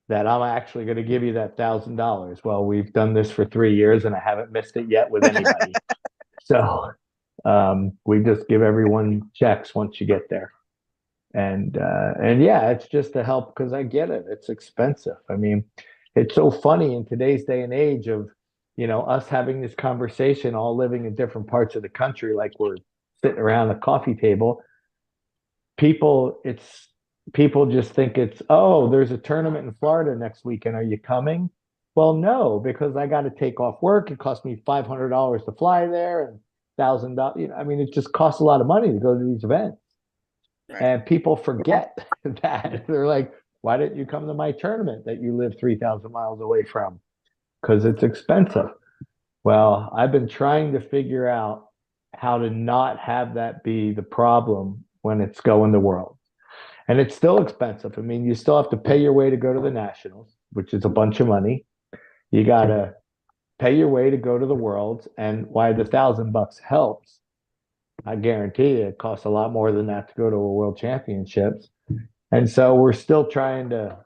[SPEAKER 3] that I'm actually going to give you that $1,000. Well, we've done this for 3 years and I haven't missed it yet with anybody. So we just give everyone checks once you get there. And yeah, it's just to help, because I get it. It's expensive. I mean, it's so funny in today's day and age of, us having this conversation, all living in different parts of the country, like we're sitting around the coffee table. People just think it's, oh, there's a tournament in Florida next weekend. Are you coming? Well, no, because I got to take off work. It cost me $500 to fly there and $1,000. I mean, it just costs a lot of money to go to these events.
[SPEAKER 2] Right.
[SPEAKER 3] And people forget that. They're like, why didn't you come to my tournament that you live 3,000 miles away from? Because it's expensive. Well, I've been trying to figure out how to not have that be the problem when it's going to Worlds. And it's still expensive. I mean, you still have to pay your way to go to the Nationals, which is a bunch of money. You got to pay your way to go to the Worlds. And why the $1,000 helps, I guarantee you it costs a lot more than that to go to a World Championships. And so we're still trying to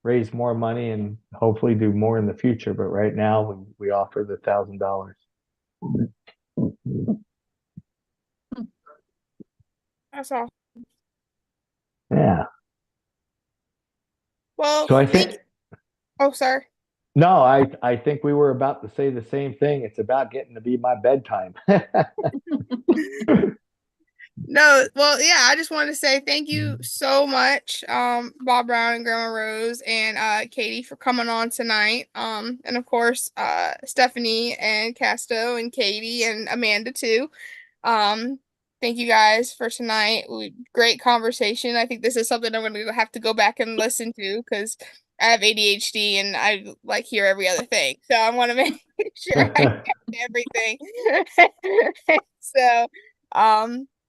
[SPEAKER 3] raise more money and hopefully do more in the future. But right now we offer the $1,000.
[SPEAKER 2] That's all.
[SPEAKER 3] Yeah.
[SPEAKER 2] Well,
[SPEAKER 3] So I think,
[SPEAKER 2] oh, sorry.
[SPEAKER 3] no, I think we were about to say the same thing. It's about getting to be my bedtime.
[SPEAKER 2] No, well, yeah, I just wanted to say thank you so much, Bob Brown and Grandma Rose and Katie for coming on tonight. And of course, Stephanie and Casto and Katie and Amanda too. Thank you guys for tonight. Great conversation. I think this is something I'm going to have to go back and listen to because I have ADHD and I like hear every other thing. So I want to make sure I get everything. So,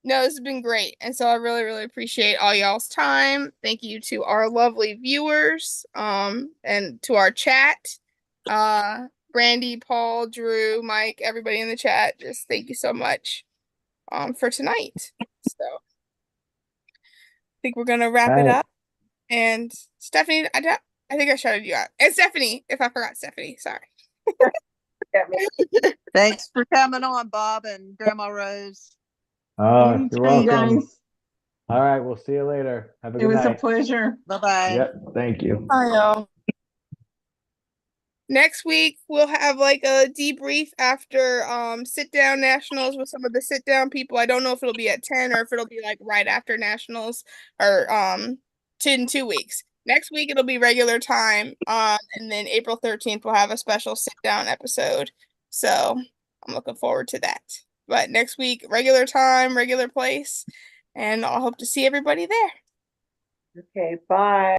[SPEAKER 2] no, this has been great. And so I really, really appreciate all y'all's time. Thank you to our lovely viewers, and to our chat. Brandy, Paul, Drew, Mike, everybody in the chat. Just thank you so much for tonight. So I think we're gonna wrap it up. And Stephanie, I think I shouted you out. And Stephanie, if I forgot Stephanie, sorry.
[SPEAKER 7] Thanks for coming on, Bob and Grandma Rose.
[SPEAKER 3] Oh, you're welcome.
[SPEAKER 4] Guys.
[SPEAKER 3] All right, we'll see you later. Have a good night.
[SPEAKER 4] It was a pleasure.
[SPEAKER 7] Bye-bye.
[SPEAKER 3] Yep, thank you.
[SPEAKER 5] Bye, y'all.
[SPEAKER 2] Next week we'll have like a debrief after sit down nationals with some of the sit down people. I don't know if it'll be at 10 or if it'll be like right after nationals or in 2 weeks. Next week it'll be regular time. And then April 13th we'll have a special sit down episode. So I'm looking forward to that. But next week, regular time, regular place, and I'll hope to see everybody there.
[SPEAKER 6] Okay, bye.